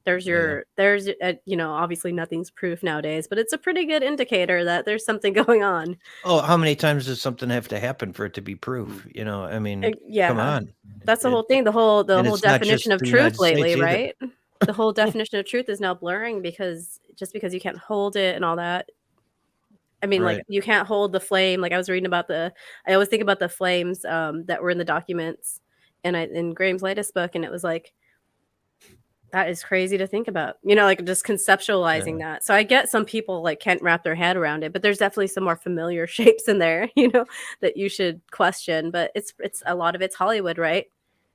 There's obviously nothing's proof nowadays, but it's a pretty good indicator that there's something going on. Oh, how many times does something have to happen for it to be proof? I mean, Yeah, come on. that's the whole thing. The whole and it's not definition just of the truth United lately, States either. right? The whole definition of truth is now blurring, because just because you can't hold it and all that. I mean, like, Right. you can't hold the flame. Like, I was reading about I always think about the flames that were in the documents in Graham's latest book, and it was like, that is crazy to think about, like, just conceptualizing that. So I get some people like can't wrap their head around it, but there's definitely some more familiar shapes in there, that you should question. But it's a lot of it's Hollywood, right?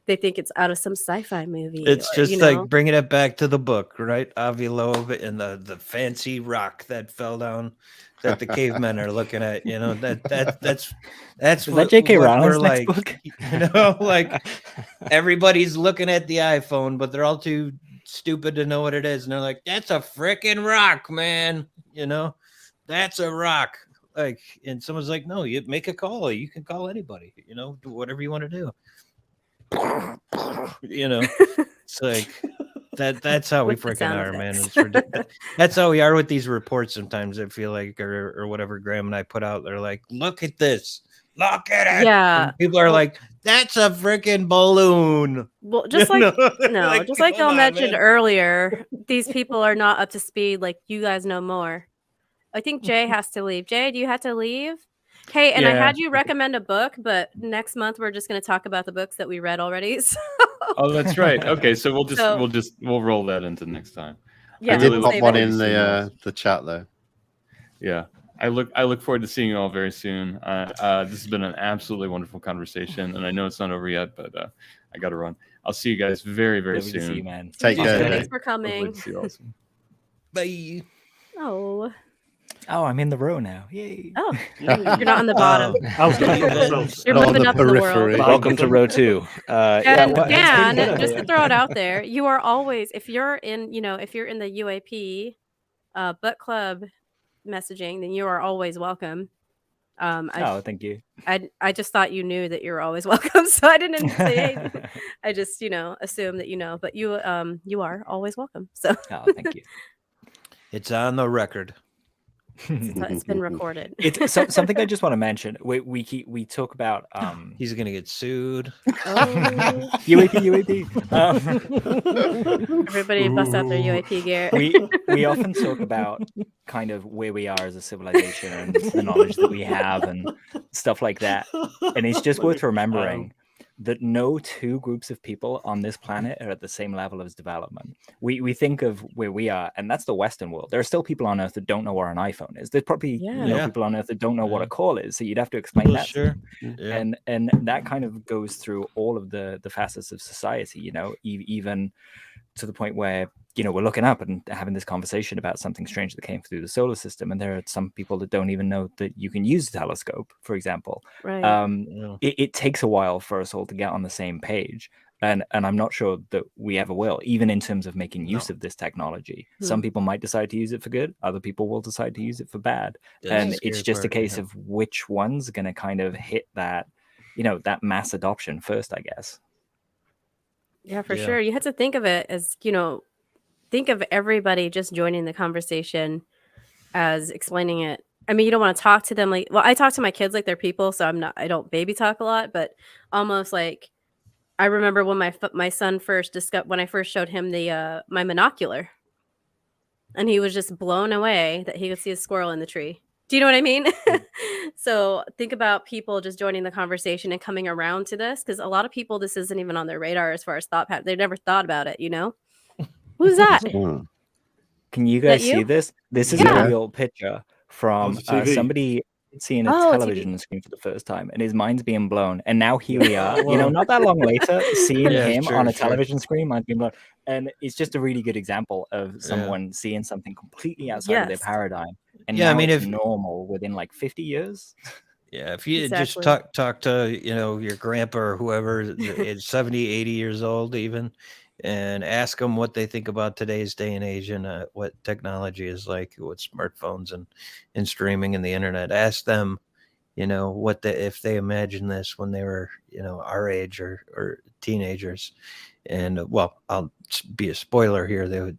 They think it's out of some sci-fi movie. It's or, just like bringing it back to the book, right? Avi Loeb and the fancy rock that fell down that the cavemen are looking at. That's Is that J.K. what Rowling's we're next like. book? Like everybody's looking at the iPhone, but they're all too stupid to know what it is, and they're like, "That's a freaking rock, man!" That's a rock. Like, and someone's like, "No, you make a call. You can call anybody. Do whatever you want to do." It's like that's how we With the freaking sound are, man. effects. It's ridiculous. That's how we are with these reports sometimes. I feel like, or whatever Graham and I put out, they're like, look at this, look at it. Yeah. And people are like, that's a freaking balloon. Well, just like just like come y'all on, mentioned man. earlier, these people are not up to speed. Like, you guys know more. I think Jay has to leave. Jay, do you have to leave? Hey, and I Yeah. had you recommend a book, but next month we're just going to talk about the books that we read already. So, Oh, that's right. Okay, so So- we'll roll that into next time. yeah, I did really we'll pop save one it. in Seeing the chat though. Yeah. I look forward to seeing you all very soon. This has been an absolutely wonderful conversation, and I know it's not over yet, but I got to run. I'll see you guys very, very Lovely to see you, soon. man. Take care. Thanks Jay. for Hopefully coming. to see you all soon. Bye. Oh, Oh, I'm in the row now. Yay. you're not on the bottom. I was going to put myself. You're Not on moving the up in the world. periphery. Welcome to row 2. And well, Dan, it's been just to good. throw it out there, you are always, if you're in the UAP book club messaging, then you are always welcome. Thank you. I just thought you knew that you're always welcome, so I didn't say anything. I just, assume that but you are always welcome. So Thank you. It's on the record. it's been recorded. It's something I just want to mention. We talk about He's gonna get sued. UAP. Everybody bust out their UAP gear. We often talk about kind of where we are as a civilization and the knowledge that we have and stuff like that. And it's just worth remembering that no two groups of people on this planet are at the same level of development. We think of where we are, and that's the Western world. There are still people on Earth that don't know where an iPhone is. There's probably people on Earth that don't know what a call is. So you'd have to explain that. Sure. And that kind of goes through all of the facets of society. Even to the point where we're looking up and having this conversation about something strange that came through the solar system, and there are some people that don't even know that you can use a telescope, for example. Right. It takes a while for us all to get on the same page, and I'm not sure that we ever will, even in terms of making use of this technology. Some people might decide to use it for good, other people will decide to use it for bad. And it's just a case of which one's going to kind of hit that that mass adoption first, I guess. Yeah, for sure. You have to think of it as, think of everybody just joining the conversation as explaining it. I mean, you don't want to talk to them I talk to my kids like they're people, so I don't baby talk a lot, but almost like I remember when my son when I first showed him my monocular, and he was just blown away that he could see a squirrel in the tree. Do you know what I mean? So think about people just joining the conversation and coming around to this, because a lot of people, this isn't even on their radar as far as thought pattern. They've never thought about it, Who's that? Can you guys see this? This is a real picture from somebody seeing a television screen for the first time, and his mind's being blown. And now here we are, not that long later, seeing him on a television screen, mind's being blown. And it's just a really good example of someone seeing something completely outside of their paradigm. And now it's normal within like 50 years. Yeah, if you just talk to your grandpa or whoever is 70, 80 years old even, and ask them what they think about today's day and age and what technology is like with smartphones and streaming and the internet. Ask them, if they imagine this when they were, our age or teenagers. And I'll be a spoiler here. They would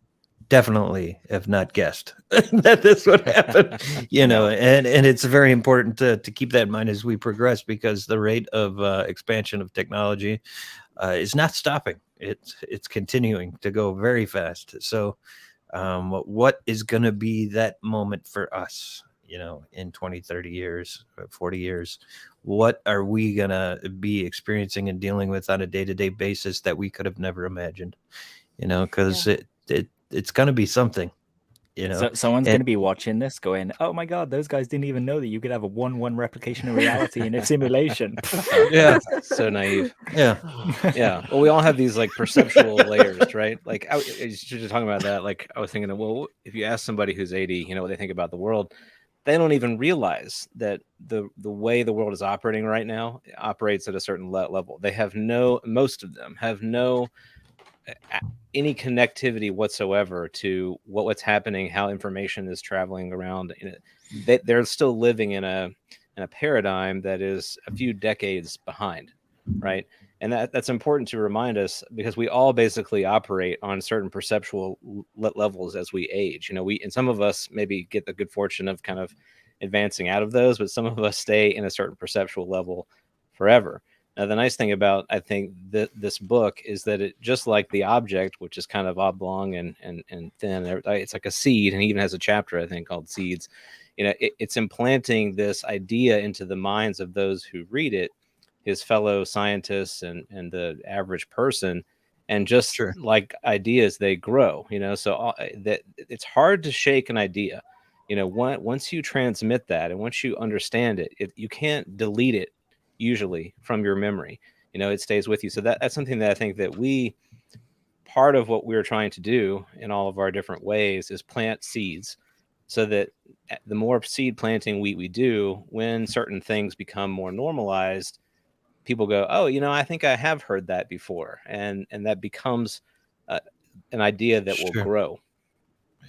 definitely have not guessed that this would happen, and it's very important to keep that in mind as we progress, because the rate of expansion of technology is not stopping. It's continuing to go very fast. So what is going to be that moment for us, in 20, 30 years, 40 years? What are we going to be experiencing and dealing with on a day-to-day basis that we could have never imagined? Because it's going to be something. So someone's going to be watching this going, oh my God, those guys didn't even know that you could have a 1-1 replication of reality in a simulation. Yeah. So naive. Yeah. Well, we all have these like perceptual layers, right? Like you're just talking about that. Like I was thinking, well, if you ask somebody who's 80, what they think about the world, they don't even realize that the way the world is operating right now operates at a certain level. They have most of them have no any connectivity whatsoever to what's happening, how information is traveling around. They're still living in a paradigm that is a few decades behind, right? And that's important to remind us, because we all basically operate on certain perceptual levels as we age. And some of us maybe get the good fortune of kind of advancing out of those, but some of us stay in a certain perceptual level forever. Now, the nice thing about, I think, this book is that it, just like the object, which is kind of oblong and thin, it's like a seed, and it even has a chapter, I think, called Seeds. It's implanting this idea into the minds of those who read it, his fellow scientists and the average person, and just like ideas, they grow. So that it's hard to shake an idea. Once you transmit that, and once you understand it, you can't delete it usually from your memory. It stays with you. So that's something that I think that part of what we're trying to do in all of our different ways is plant seeds, so that the more seed planting we do, when certain things become more normalized, people go, oh, I think I have heard that before. And that becomes an idea that will grow.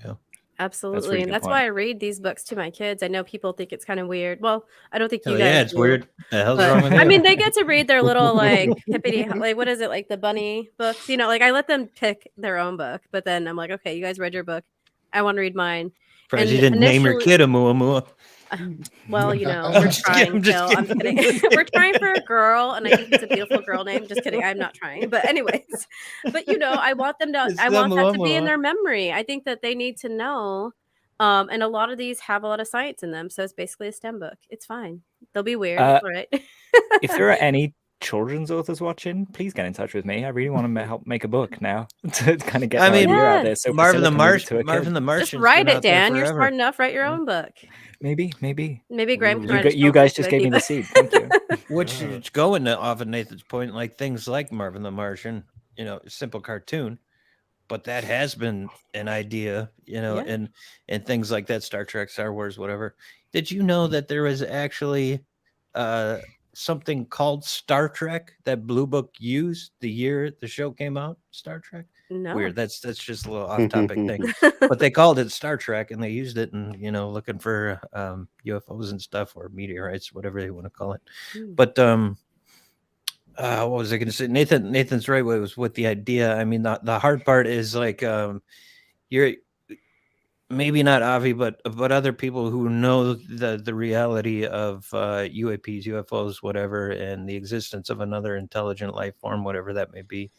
Yeah. Absolutely. really And good that's point. why I read these books to my kids. I know people think it's kind of weird. Well, I don't think you Hell guys yeah, it's do. weird. The hell's But wrong with you? I mean, they get to read their little like hippity, like what is it, like the bunny books? You know, like I let them pick their own book, but then I'm like, okay, you guys read your book. I want to read mine. Surprised you And didn't name your initially, kid Omuamua. well, you know, I'm we're just kidding, trying, I'm just Phil. I'm kidding. kidding. We're trying for a girl, and I think it's a beautiful girl name. Just kidding. I'm not trying. But anyways, but you know, I want them to. It's I the want that to be in Oumuamua. their memory. I think that they need to know. And a lot of these have a lot of science in them, so it's basically a STEM book. It's fine. They'll be weird. It's all right. If there are any children's authors watching, please get in touch with me. I really want to help make a book now to kind of get I my mean, idea out there. Yes. So Marvin Pricilla the can read it to a Marvin kid. the Just Martian's write been it, out there Dan. You're forever. smart enough. Write your own book. Maybe. Maybe Graham can Ooh. write a You children's guys book just with gave me you. the seed. Thank you. Which Yeah. is going to off of Nathan's point, like things like Marvin the Martian, you know, simple cartoon, but that has been an idea, you know, Yeah. and things like that, Star Trek, Star Wars, whatever. Did you know that there was actually something called Star Trek that Blue Book used the year the show came out? Star Trek? No. Weird. That's just a little off topic thing. But they called it Star Trek and they used it in, you know, looking for UFOs and stuff, or meteorites, whatever they want to call it. Hmm. But what was I going to say? Nathan's right. What was with the idea? I mean, the hard part is like you're maybe not Avi, but other people who know the reality of UAPs, UFOs, whatever, and the existence of another intelligent life form, whatever that may be,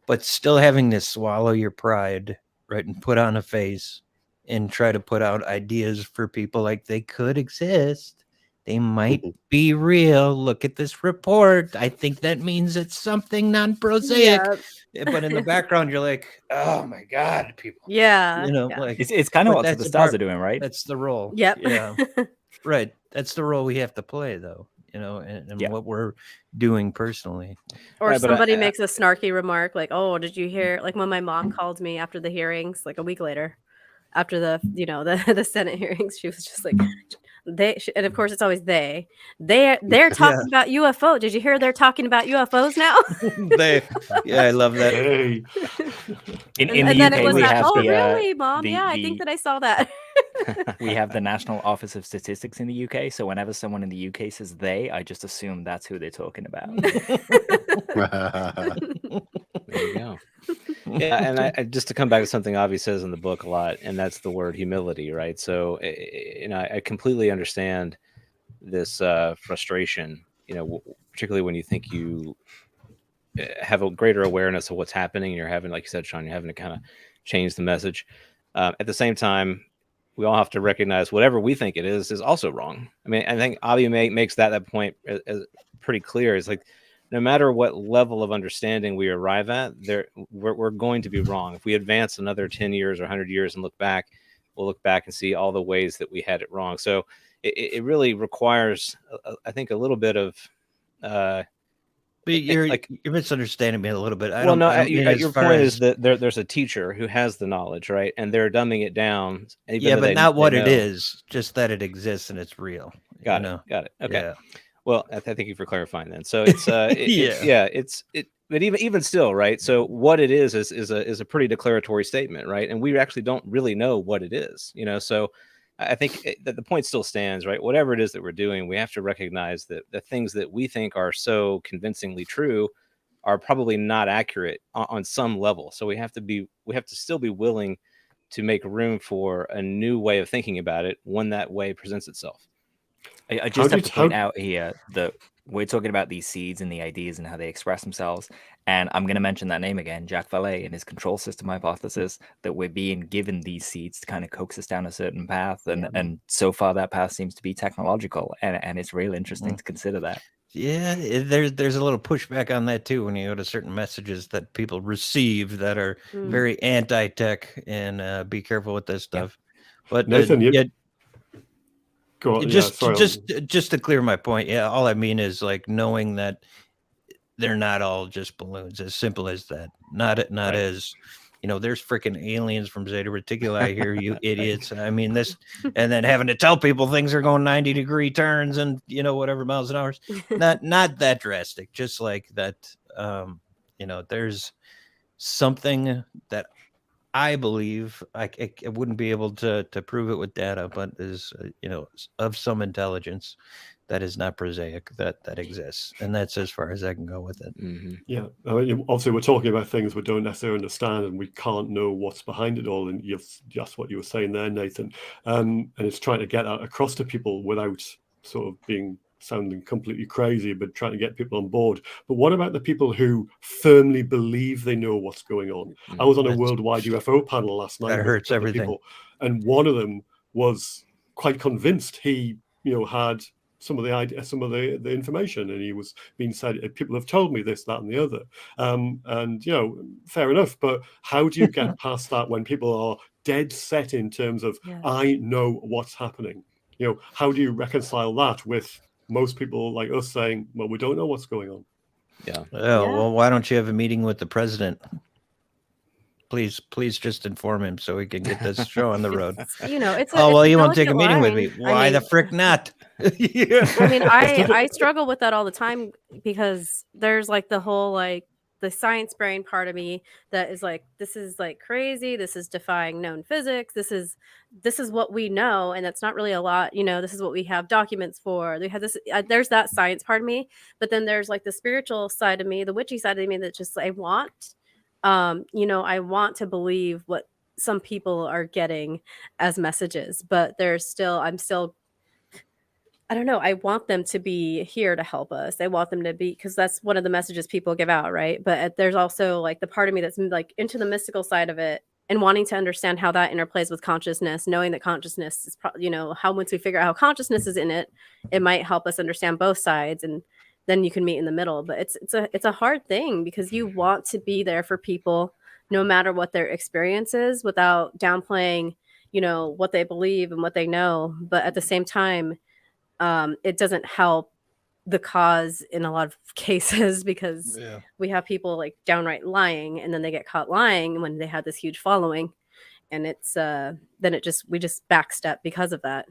but still having to swallow your pride, right, and put on a face and try to put out ideas for people like they could exist. They might be real. Look at this report. I think that means it's something non-prosaic. Yeah. But in the background, you're like, oh my God, people. Yeah. You know, Yeah. like It's kind of But what that's the the stars part- are doing, right? that's the role. Yep. Yeah. Right. That's the role we have to play, though. You know, and Yeah. what we're doing personally. Or Right, but somebody I- makes a snarky remark like, "Oh, did you hear?" Like when my mom called me after the hearings, like a week later, after the the Senate hearings, she was just like, and of course it's always they're talking about UFO. Did you hear they're talking about UFOs now? Yeah, I love that. Hey. In and the then UK, it was we that, have oh the really, Mom? the- Yeah, I think the- that I saw that. we have the National Office of Statistics in the UK. So whenever someone in the UK says they, I just assume that's who they're talking about. There you go. Yeah, and I just to come back to something Avi says in the book a lot, and that's the word humility, right? So, you know, I completely understand this frustration, you know, particularly when you think you have a greater awareness of what's happening, and you're having, like you said, Sean, you're having to kind of change the message. At the same time, we all have to recognize whatever we think it is also wrong. I mean, I think Avi makes that point as pretty clear. It's like, no matter what level of understanding we arrive at, we're going to be wrong. If we advance another 10 years or 100 years and look back, we'll look back and see all the ways that we had it wrong. So it really requires, I think, a little bit of... But you're misunderstanding me a little bit. I don't mean your point is that there's a teacher who has the knowledge, right? And they're dumbing it down. Yeah, but not what it is, just that it exists and it's real. Got it. Okay. Yeah. Well, thank you for clarifying then. So it's but even still, right? So what it is a pretty declaratory statement, right? And we actually don't really know what it is, you know. So I think that the point still stands, right? Whatever it is that we're doing, we have to recognize that the things that we think are so convincingly true are probably not accurate on some level. So we have to still be willing to make room for a new way of thinking about it when that way presents itself. I just have to point out here that we're talking about these seeds and the ideas and how they express themselves. And I'm going to mention that name again, Jacques Vallée and his control system hypothesis, that we're being given these seeds to kind of coax us down a certain path. And so far that path seems to be technological. And it's really interesting to consider that. Yeah, there's a little pushback on that too when you go to certain messages that people receive that are very anti-tech, and be careful with this stuff. But Nathan, go on. just to clear my point, all I mean is like knowing that they're not all just balloons, as simple as that. Not as, you know, there's freaking aliens from Zeta Reticuli here, you idiots. I mean, this, and then having to tell people things are going 90-degree turns and, you know, whatever miles an hour. Not that drastic, just like that. You know, there's something that I believe I wouldn't be able to prove it with data, but is of some intelligence that is not prosaic that exists, and that's as far as I can go with it. Mm-hmm. Yeah, I mean, obviously we're talking about things we don't necessarily understand, and we can't know what's behind it all. And just what you were saying there, Nathan, and it's trying to get that across to people without sort of sounding completely crazy, but trying to get people on board. But what about the people who firmly believe they know what's going on? I was on a worldwide UFO panel last night That with hurts other everything. people, and one of them was quite convinced he, had some of the information, and he was being said, people have told me this, that, and the other. And fair enough. But how do you get past that when people are dead set in terms of I know what's happening? How do you reconcile that with most people like us saying, well, we don't know what's going on? Yeah. Well, why don't you have a meeting with the president? Please just inform him so we can get this show on the road. It's you won't take a meeting with me. Why the frick not? I mean, I struggle with that all the time, because there's like the whole the science brain part of me that is like, this is like crazy, this is defying known physics, this is what we know, and that's not really a lot, this is what we have documents for. They have this there's that science part of me, but then there's like the spiritual side of me, the witchy side of me, that just I want I want to believe what some people are getting as messages, but I'm still I don't know. I want them to be here to help us. I want them to be, because that's one of the messages people give out, right? But there's also like the part of me that's like into the mystical side of it, and wanting to understand how that interplays with consciousness, knowing that consciousness is, how once we figure out how consciousness is in it, it might help us understand both sides, and then you can meet in the middle. But it's a hard thing, because you want to be there for people no matter what their experience is, without downplaying, what they believe and what they know. But at the same time, it doesn't help the cause in a lot of cases, because we have people like downright lying, and then they get caught lying when they had this huge following, and it's then we just backstep because of that.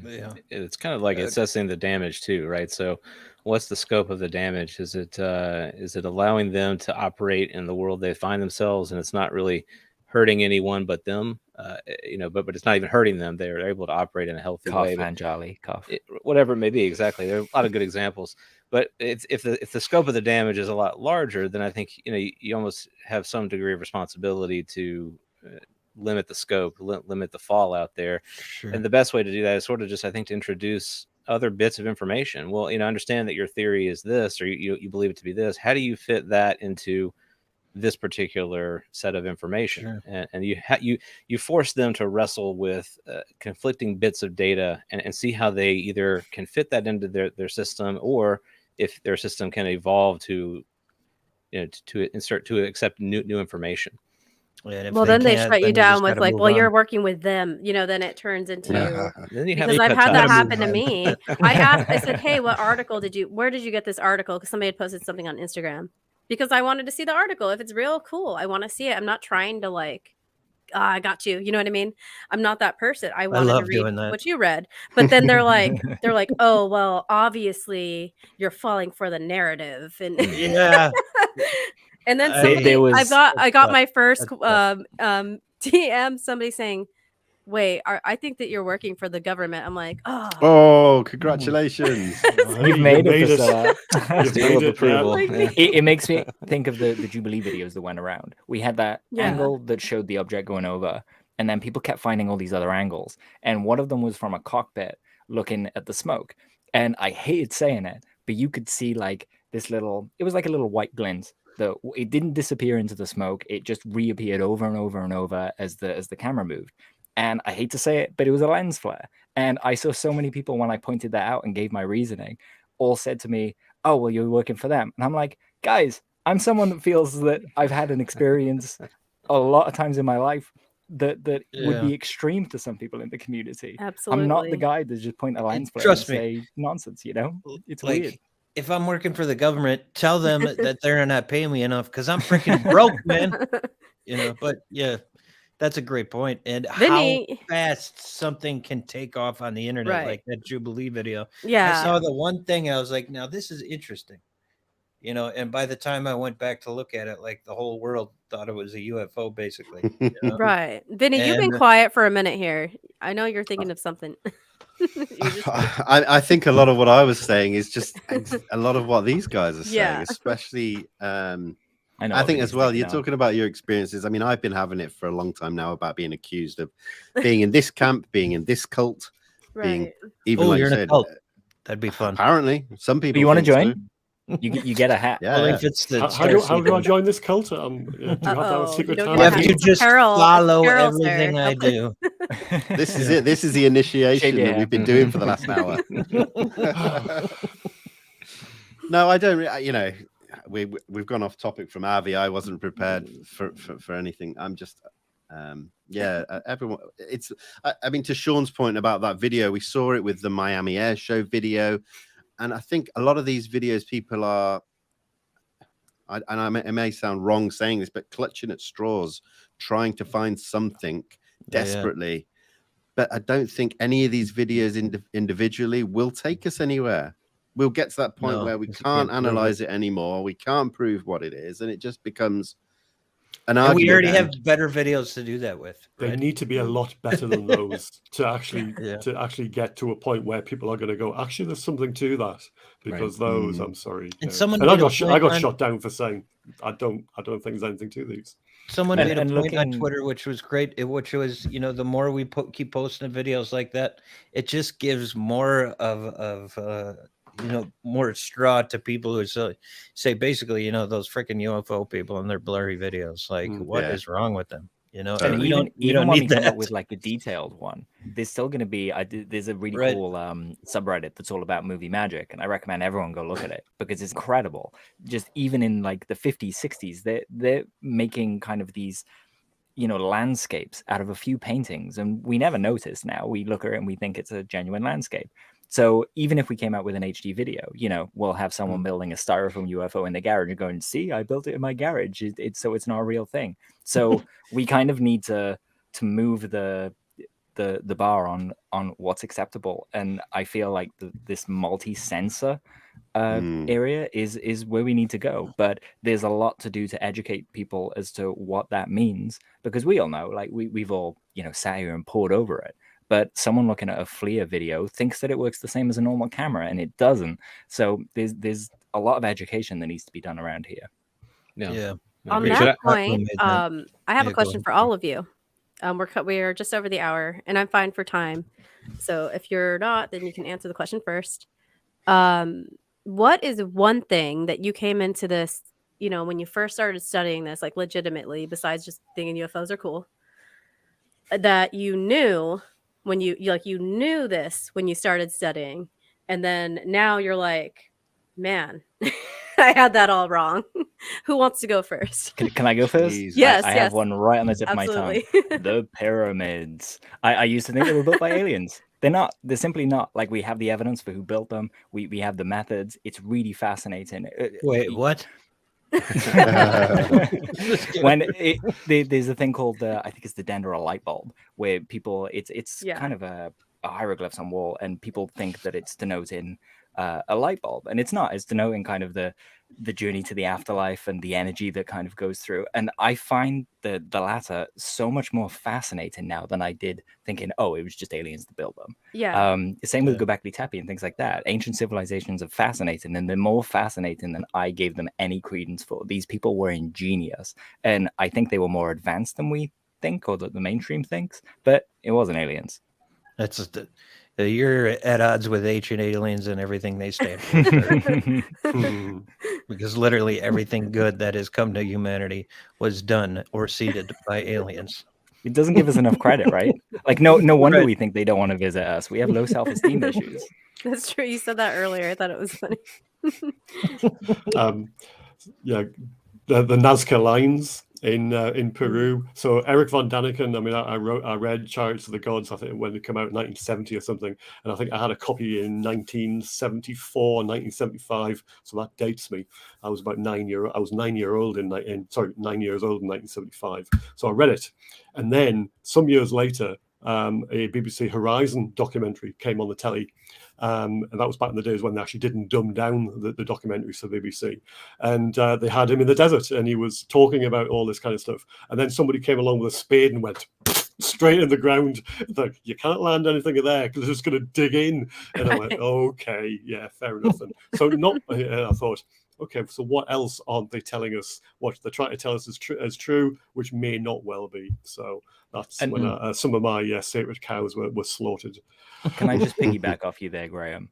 Yeah, it's kind of like assessing the damage too, right? So what's the scope of the damage? Is it allowing them to operate in the world they find themselves, and it's not really hurting anyone but them, but it's not even hurting them. They're able to operate in a healthy way. And Jolly, cough. Whatever it may be, exactly. There are a lot of good examples, but if the scope of the damage is a lot larger, then I think you almost have some degree of responsibility to limit the scope, limit the fallout there. Sure. And the best way to do that is sort of just, I think, to introduce other bits of information. Well, understand that your theory is this, or you believe it to be this. How do you fit that into this particular set of information? Sure. And you force them to wrestle with conflicting bits of data and see how they either can fit that into their system, or if their system can evolve to accept new information. Well, then they shut you down with like, well, you're working with them, then it turns into because I've had that happen to me. I said, hey, where did you get this article? Because somebody had posted something on Instagram, because I wanted to see the article. If it's real, cool, I want to see it. I'm not trying to like, I got you, you know what I mean? I'm not that person. I wanted to read what you read. But then they're like, oh, well, obviously you're falling for the narrative. And yeah. And then I got my first DM, somebody saying, wait, I think that you're working for the government. I'm like, oh, congratulations. You've made it, Priscilla. You've made it. Approval. It makes me think of the Jubilee videos that went around. We had that angle that showed the object going over, and then people kept finding all these other angles. And one of them was from a cockpit looking at the smoke. And I hated saying it, but you could see like this it was like a little white glint. It didn't disappear into the smoke. It just reappeared over and over and over as the camera moved. And I hate to say it, but it was a lens flare. And I saw so many people, when I pointed that out and gave my reasoning, all said to me, oh, well, you're working for them. And I'm like, guys, I'm someone that feels that I've had an experience a lot of times in my life that would be extreme to some people in the community. Absolutely. I'm not the guy that just point a lens flare and say nonsense, It's like, weird. If I'm working for the government, tell them that they're not paying me enough, because I'm freaking broke, man. But yeah, that's a great point. And how fast something can take off on the internet, like that Jubilee video. Yeah. I saw the one thing and I was like, now this is interesting. you know, and by the time I went back to look at it, like the whole world thought it was a UFO, basically. You know? Right. Vinny, you've been And quiet for a minute here. I know you're thinking of something. You're just I think a lot of what I was saying is just a lot of what these guys are saying, Yeah. especially. I know. I what think Vinny's as well, thinking you're of. talking about your experiences. I mean, I've been having it for a long time now about being accused of being in this camp, being in this cult, being right. even oh, like you you're in a said. cult. That'd be fun. Apparently, some people. you want to think join? so. You get a hat. Yeah, Well, yeah. if it's the How do I join this cult? Do you have to have a Uh-oh, secret you don't time? You get have a to hat. just Apparel- follow apparel, sir. everything I do. This is it. This is the initiation Shave that we've been your doing for the last hour. No, I don't. You know, we've gone off topic from Avi. I wasn't prepared for anything. I'm just, everyone. It's. I mean, to Sean's point about that video, we saw it with the Miami Air Show video, and I think a lot of these videos, people are. It may sound wrong saying this, but clutching at straws, trying to find something desperately. But I don't think any of these videos individually will take us anywhere. We'll get to that point where we can't analyze it anymore. We can't prove what it is, and it just becomes an And argument. we already have better videos to do that with. They Right? need to be a lot better than those to actually get to a point where people are going to go, actually, there's something to that. Because those, I'm sorry, And yeah. someone And I made a got point shot down for saying I don't think there's anything to these. Someone made a and point on looking- Twitter, which was great. Which was, you know, the more we keep posting videos like that, it just gives more of you know, more straw to people who say basically, you know, those freaking UFO people and their blurry videos. Like, what is wrong with them? You know, And we even don't when need we come that. up with like a detailed one, there's still going to be. There's a really Right. cool subreddit that's all about movie magic, and I recommend everyone go look at it because it's incredible. Just even in like the 50s, 60s, they're making kind of these, you know, landscapes out of a few paintings, and we never notice. Now we look at it and we think it's a genuine landscape. So even if we came out with an HD video, you know, we'll have someone building a styrofoam UFO in the garage and going, "See, I built it in my garage. So it's not a real thing." So we kind of need to move the bar on what's acceptable, and I feel like this multi-sensor area is where we need to go. But there's a lot to do to educate people as to what that means, because we all know, like we've all, you know, sat here and poured over it. But someone looking at a FLIR video thinks that it works the same as a normal camera, and it doesn't. So there's a lot of education that needs to be done around here. Yeah. On Should that I- point, I have a go question ahead. for all of you. We're just over the hour, and I'm fine for time. So if you're not, then you can answer the question first. What is one thing that you came into this, you know, when you first started studying this, like legitimately, besides just thinking UFOs are cool, that you knew when you knew this when you started studying, and then now you're like, man, I had that all wrong. Who wants to go first? Can I go first? Jesus. Yes, I yes. have one right on the tip Absolutely. of my tongue. The pyramids. I used to think they were built by aliens. They're not. They're simply not. Like, we have the evidence for who built them. We have the methods. It's really fascinating. Wait, what? When there's a thing called I think it's the Dendera light bulb, where people it's Yeah. kind of a hieroglyphs on wall, and people think that it's denoting a light bulb, and it's not. It's denoting kind of the journey to the afterlife and the energy that kind of goes through. And I find the latter so much more fascinating now than I did thinking, oh, it was just aliens that built them. Yeah. Same with Göbekli Tepe and things like that. Ancient civilizations are fascinating, and they're more fascinating than I gave them any credence for. These people were ingenious, and I think they were more advanced than we think, or that the mainstream thinks, but it wasn't aliens. That's just you're at odds with ancient aliens and everything they stand for. sir. Because literally everything good that has come to humanity was done or seeded by aliens. It doesn't give us enough credit, right? Like, no wonder Right. we think they don't want to visit us. We have low self-esteem issues. That's true. You said that earlier. I thought it was funny. Yeah, the Nazca lines in Peru. So Eric von Daniken, I mean, I read Chariots of the Gods, I think, when it came out in 1970 or something, and I think I had a copy in 1974, 1975. So that dates me. I was about 9 years old in 1975. So I read it, and then some years later, a BBC Horizon documentary came on the telly. And that was back in the days when they actually didn't dumb down the documentaries for BBC. And they had him in the desert, and he was talking about all this kind of stuff. And then somebody came along with a spade and went straight in the ground. Like, you can't land anything in there because it's just going to dig in. And I went, okay, yeah, fair enough. And so I thought, okay, so what else aren't they telling us? What they're trying to tell us as true, which may not well be. So that's when some of my sacred cows were slaughtered. Can I just piggyback off you there, Graham?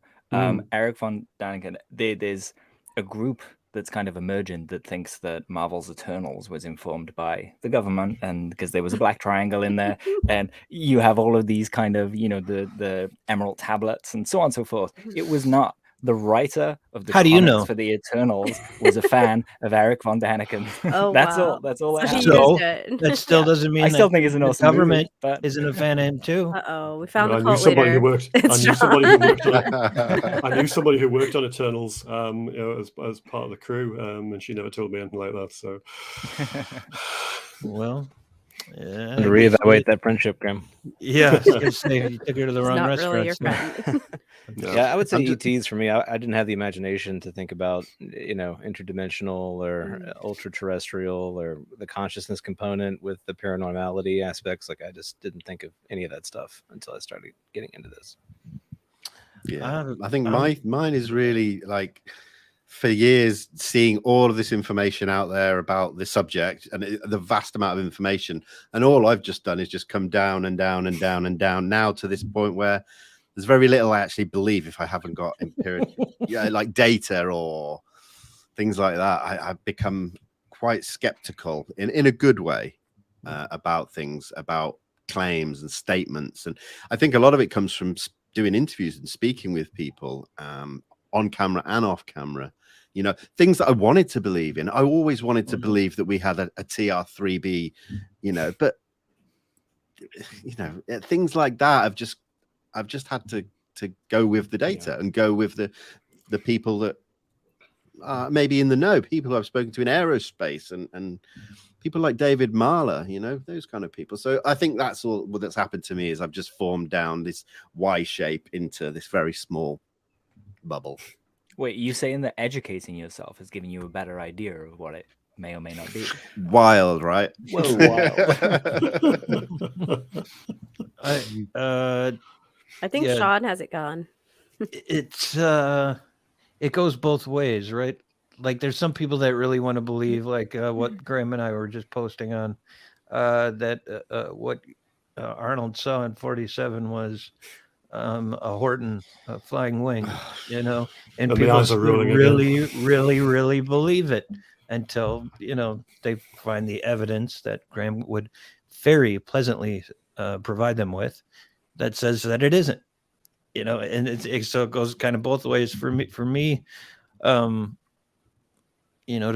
Eric von Daniken, there's a group that's kind of emergent that thinks that Marvel's Eternals was informed by the government, and because there was a black triangle in there, and you have all of these kind of, the emerald tablets and so on and so forth. It was not. The writer of the comics for the Eternals was a fan of Eric von Daniken. Oh, That's wow. all. That's all that So he happened. used So it. that still doesn't mean I still that think it's an the awesome government movie, but isn't a fan of him too. Uh-oh, we found I the knew cult somebody leader. who worked. I knew somebody who worked on. I knew somebody who worked on Eternals, as part of the crew, and she never told me anything like that. So, Well, yeah, To reevaluate that friendship, Graham. Yeah, I was gonna say, you took her to the He's wrong not restaurant. really your friend. Yeah, I would say ETs for me. I didn't have the imagination to think about, interdimensional or ultra terrestrial or the consciousness component with the paranormality aspects. Like, I just didn't think of any of that stuff until I started getting into this. Yeah, I think mine is really like, for years seeing all of this information out there about the subject and the vast amount of information, and all I've just done is just come down and down and down and down now to this point where there's very little I actually believe if I haven't got empirical, like data or things like that. I've become quite skeptical in a good way about things, about claims and statements, and I think a lot of it comes from doing interviews and speaking with people on camera and off camera. Things that I wanted to believe in. I always wanted to believe that we had a TR3B, but things like that. I've just had to go with the data and go with the people that maybe in the know, people who I've spoken to in aerospace and people like David Marler, those kind of people. So I think that's all that's happened to me is I've just formed down this Y shape into this very small bubble. Wait, you saying that educating yourself is giving you a better idea of what it may or may not be? Wild, right? Whoa, wild. I think Sean has it gone. It goes both ways, right? Like, there's some people that really want to believe, like what Graham and I were just posting on, that what Arnold saw in 47 was a Horton flying wing, and people really believe it until they find the evidence that Graham would very pleasantly provide them with that says that it isn't, and so it goes kind of both ways for me. To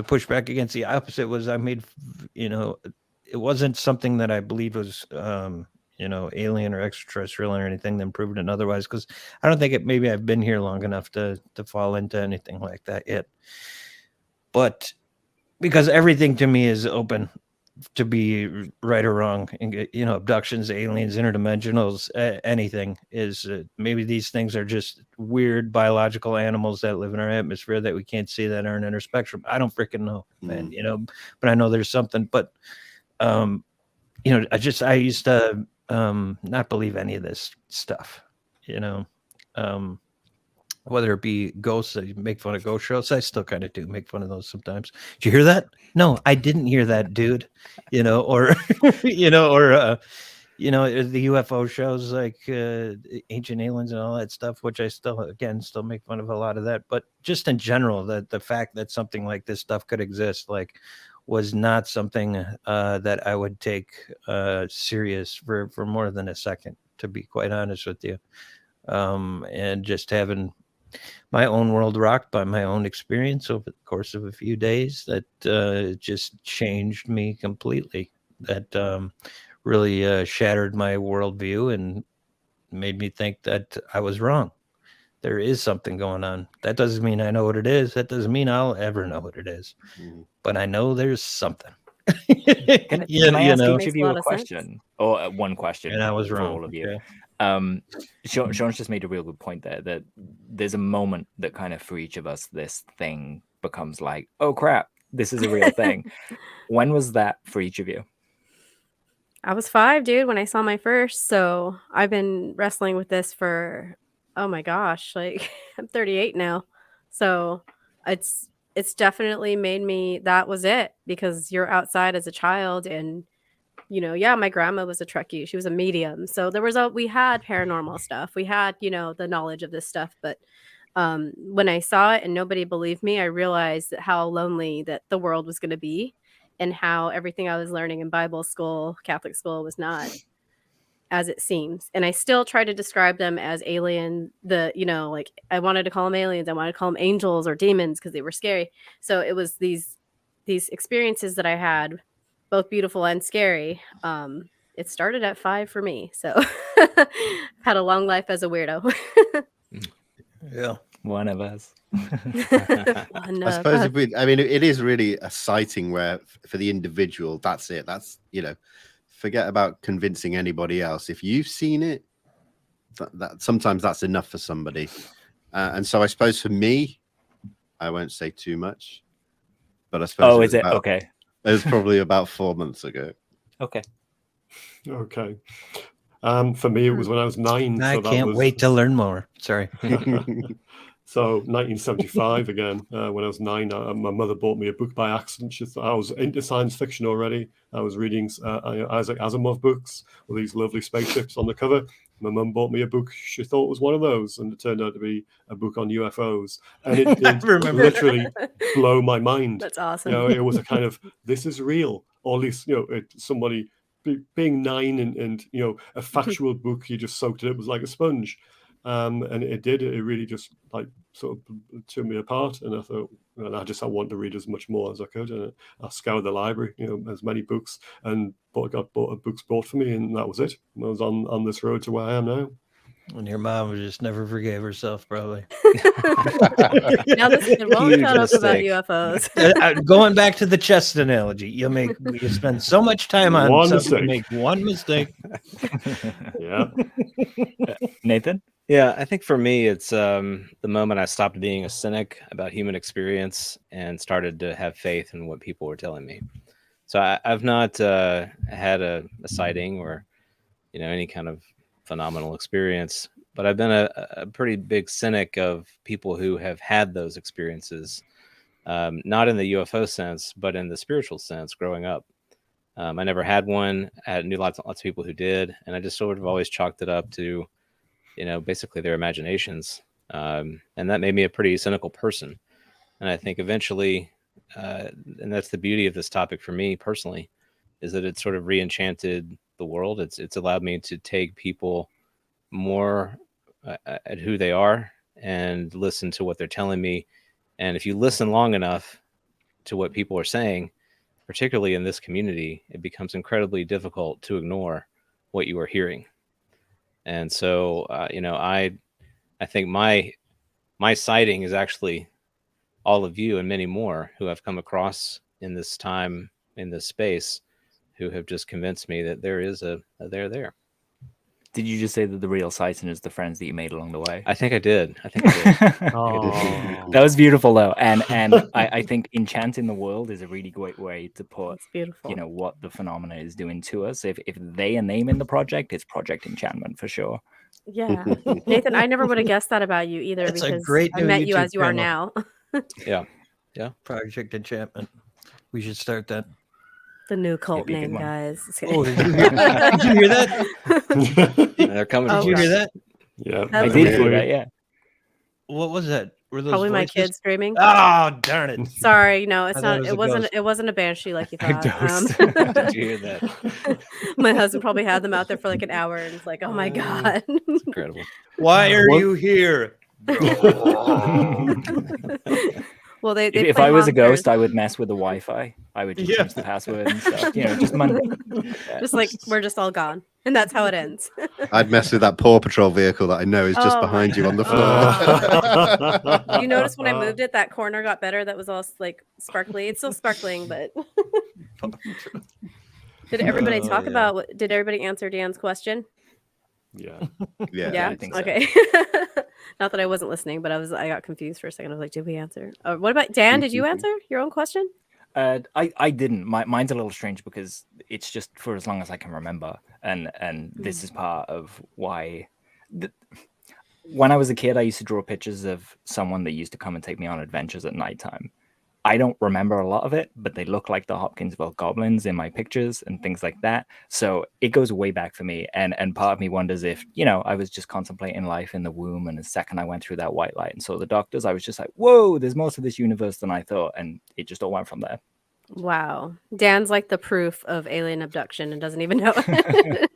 push back against the opposite was it wasn't something that I believed was alien or extraterrestrial or anything, then proven it otherwise, because I don't think maybe I've been here long enough to fall into anything like that yet. But because everything to me is open to be right or wrong, abductions, aliens, interdimensionals, anything is maybe these things are just weird biological animals that live in our atmosphere that we can't see, that aren't in our spectrum. I don't freaking know, man, but I know there's something. But I used to not believe any of this stuff, whether it be ghosts. I make fun of ghost shows. I still kind of do make fun of those sometimes. Did you hear that? No, I didn't hear that, dude. Or the UFO shows, like Ancient Aliens and all that stuff, which I still make fun of a lot of that. But just in general, the fact that something like this stuff could exist, was not something that I would take serious for more than a second, to be quite honest with you. And just having my own world rocked by my own experience over the course of a few days, that just changed me completely. That really shattered my worldview and made me think that I was wrong. There is something going on. That doesn't mean I know what it is. That doesn't mean I'll ever know what it is. But I know there's something. Can I ask know, each Makes of a you lot a of sense. question or one question? and I was for wrong. all of you. Okay. Sean's just made a real good point there that there's a moment that kind of for each of us this thing becomes like, oh crap, this is a real thing. When was that for each of you? I was 5, dude, when I saw my first. So I've been wrestling with this for, oh my gosh, like I'm 38 now. So it's definitely made me, that was it, because you're outside as a child and yeah, my grandma was a Trekkie. She was a medium. So we had paranormal stuff. We had, the knowledge of this stuff. But when I saw it and nobody believed me, I realized how lonely that the world was going to be and how everything I was learning in Bible school, Catholic school, was not as it seems. And I still try to describe them as alien, like I wanted to call them aliens. I wanted to call them angels or demons because they were scary. So it was these experiences that I had, both beautiful and scary. It started at 5 for me. So I've had a long life as a weirdo. Yeah. One of us. I suppose it is really a sighting where for the individual, that's it. That's, forget about convincing anybody else. If you've seen it, that sometimes that's enough for somebody. And so I suppose for me, I won't say too much, but I suppose Oh, is it? Okay. It was probably about 4 months ago. Okay. Okay. For me, it was when I was 9. I so that can't was... wait to learn more. Sorry. So 1975 again, when I was 9, my mother bought me a book by accident. She thought I was into science fiction already. I was reading Isaac Asimov books with these lovely spaceships on the cover. My mum bought me a book she thought was one of those, and it turned out to be a book on UFOs. And it did literally blow my mind. That's awesome. It was a kind of, this is real. Or at least, somebody being 9 and a factual book, you just soaked it up. It was like a sponge. And it really just like sort of took me apart, and I thought, and I wanted to read as much more as I could, and I scoured the library, as many books, and got books bought for me, and that was it. I was on this road to where I am now. And your mom just never forgave herself, probably. Now this won't Huge shut up about mistake. UFOs. Going back to the chest analogy, you spend so much time on One something, mistake. make one mistake. Yeah. Nathan? Yeah, I think for me, it's the moment I stopped being a cynic about human experience and started to have faith in what people were telling me. So I've not had a sighting or, any kind of phenomenal experience, but I've been a pretty big cynic of people who have had those experiences, not in the UFO sense, but in the spiritual sense growing up. I never had one. I knew lots of people who did, and I just sort of always chalked it up to basically their imaginations. And that made me a pretty cynical person. And I think eventually, and that's the beauty of this topic for me personally, is that it sort of re-enchanted the world. It's allowed me to take people more at who they are and listen to what they're telling me. And if you listen long enough to what people are saying, particularly in this community, it becomes incredibly difficult to ignore what you are hearing. And so, I think my sighting is actually all of you and many more who I've come across in this time, in this space, who have just convinced me that there is a there there. Did you just say that the real sighting is the friends that you made along the way? I think I did. Oh. That was beautiful, though. And I think enchanting the world is a really great way to put, It's beautiful. what the phenomena is doing to us. If they are naming the project, it's Project Enchantment for sure. Yeah. Nathan, I never would have guessed that about you either, That's a because great I new met you YouTube as you are channel. now. Yeah. Project Enchantment. We should start that. The new cult be a good name, one. guys. Oh, did you hear that? They're coming. Oh, Did you hear gosh. that? Yeah. That I was did weird. hear that, yeah. What was that? Were those Probably my voices? kids screaming. Oh, darn it. Sorry, no, it's I thought not. it It was a wasn't. ghost. It wasn't a banshee like you A thought. ghost. Did you hear that? My husband probably had them out there for like an hour, and it's like, oh my god. Incredible. Why are What? you here? Well, they If play I was a monsters. ghost, I would mess with the Wi-Fi. I would just Yeah. change the password and stuff. Just Monday. Yeah. Just like we're just all gone, and that's how it ends. I'd mess with that Paw Patrol vehicle that I know is just Oh my behind you on the God. floor. You notice when I moved it, that corner got better. That was all like sparkly. It's still sparkling, but Did everybody talk about? Did everybody answer Dan's question? Yeah. Yeah. I think so. Okay. Not that I wasn't listening, but I got confused for a second. I was like, did we answer? What about Dan? Did you answer your own question? I didn't. Mine's a little strange because it's just for as long as I can remember, and this is part of why. When I was a kid, I used to draw pictures of someone that used to come and take me on adventures at nighttime. I don't remember a lot of it, but they look like the Hopkinsville goblins in my pictures and things like that. So it goes way back for me. And part of me wonders if, I was just contemplating life in the womb. And the second I went through that white light and saw the doctors, I was just like, whoa, there's more to this universe than I thought. And it just all went from there. Wow. Dan's like the proof of alien abduction and doesn't even know it.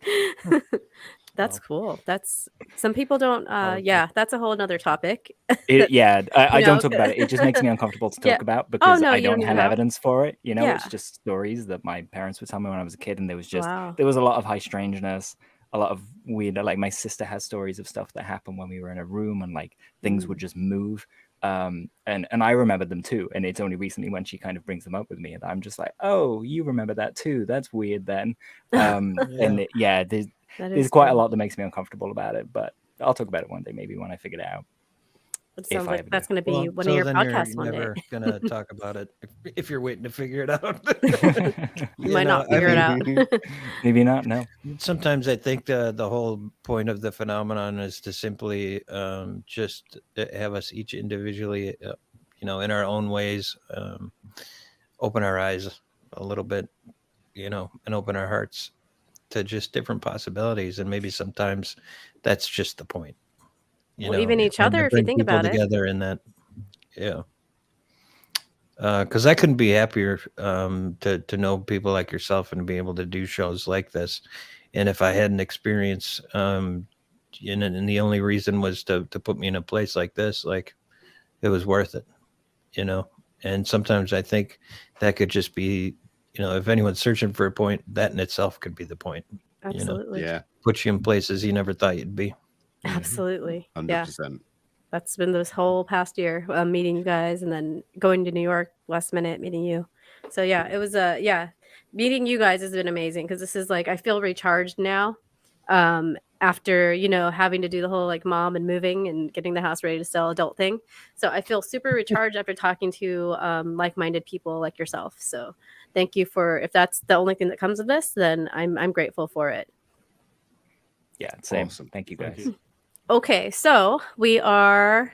That's cool. That's some people don't. That's a whole nother topic. I don't talk about it. It just makes me uncomfortable to talk about because I don't have evidence for it. It's just stories that my parents would tell me when I was a kid, and there was a lot of high strangeness, a lot of weird. Like my sister has stories of stuff that happened when we were in a room and like things would just move. And I remember them too. And it's only recently when she kind of brings them up with me, and I'm just like, oh, you remember that too? That's weird then. There's quite a lot that makes me uncomfortable about it, but I'll talk about it one day, maybe when I figure it out. It sounds like that's going to be one of your podcasts one day. You're never going to talk about it if you're waiting to figure it out. You might not figure it out. Maybe not, no. Sometimes I think the whole point of the phenomenon is to simply just have us each individually, in our own ways, open our eyes a little bit, and open our hearts to just different possibilities, and maybe sometimes that's just the point. Even each other, if you think about it. Together in that, because I couldn't be happier to know people like yourself and be able to do shows like this. And if I had an experience, and the only reason was to put me in a place like this, like it was worth it, And sometimes I think that could just be. If anyone's searching for a point, that in itself could be the point. Absolutely. Yeah. Put you in places you never thought you'd be. Absolutely. 100%. Yeah. That's been this whole past year, meeting you guys and then going to New York last minute, meeting you. So yeah, it was meeting you guys has been amazing because this is like, I feel recharged now. After, having to do the whole like mom and moving and getting the house ready to sell adult thing. So I feel super recharged after talking to like-minded people like yourself. So thank you if that's the only thing that comes of this, then I'm grateful for it. Yeah, same. Awesome. Thank you guys. Okay, so I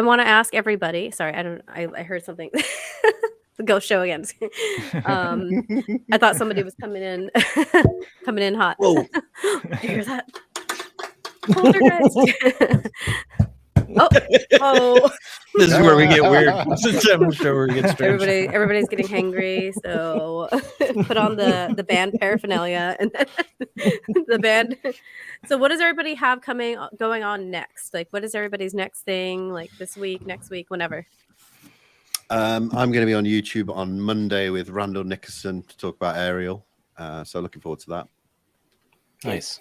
want to ask everybody. Sorry, I heard something. The ghost show again. I thought somebody was coming in hot. Whoa. You hear that? Poltergeist. Oh. This is where we get weird. This is the show where we get strange. Everybody's getting hangry, so put on the band paraphernalia and the band. So what does everybody have going on next? Like, what is everybody's next thing? Like this week, next week, whenever. I'm going to be on YouTube on Monday with Randall Nickerson to talk about Ariel. So looking forward to that. Nice.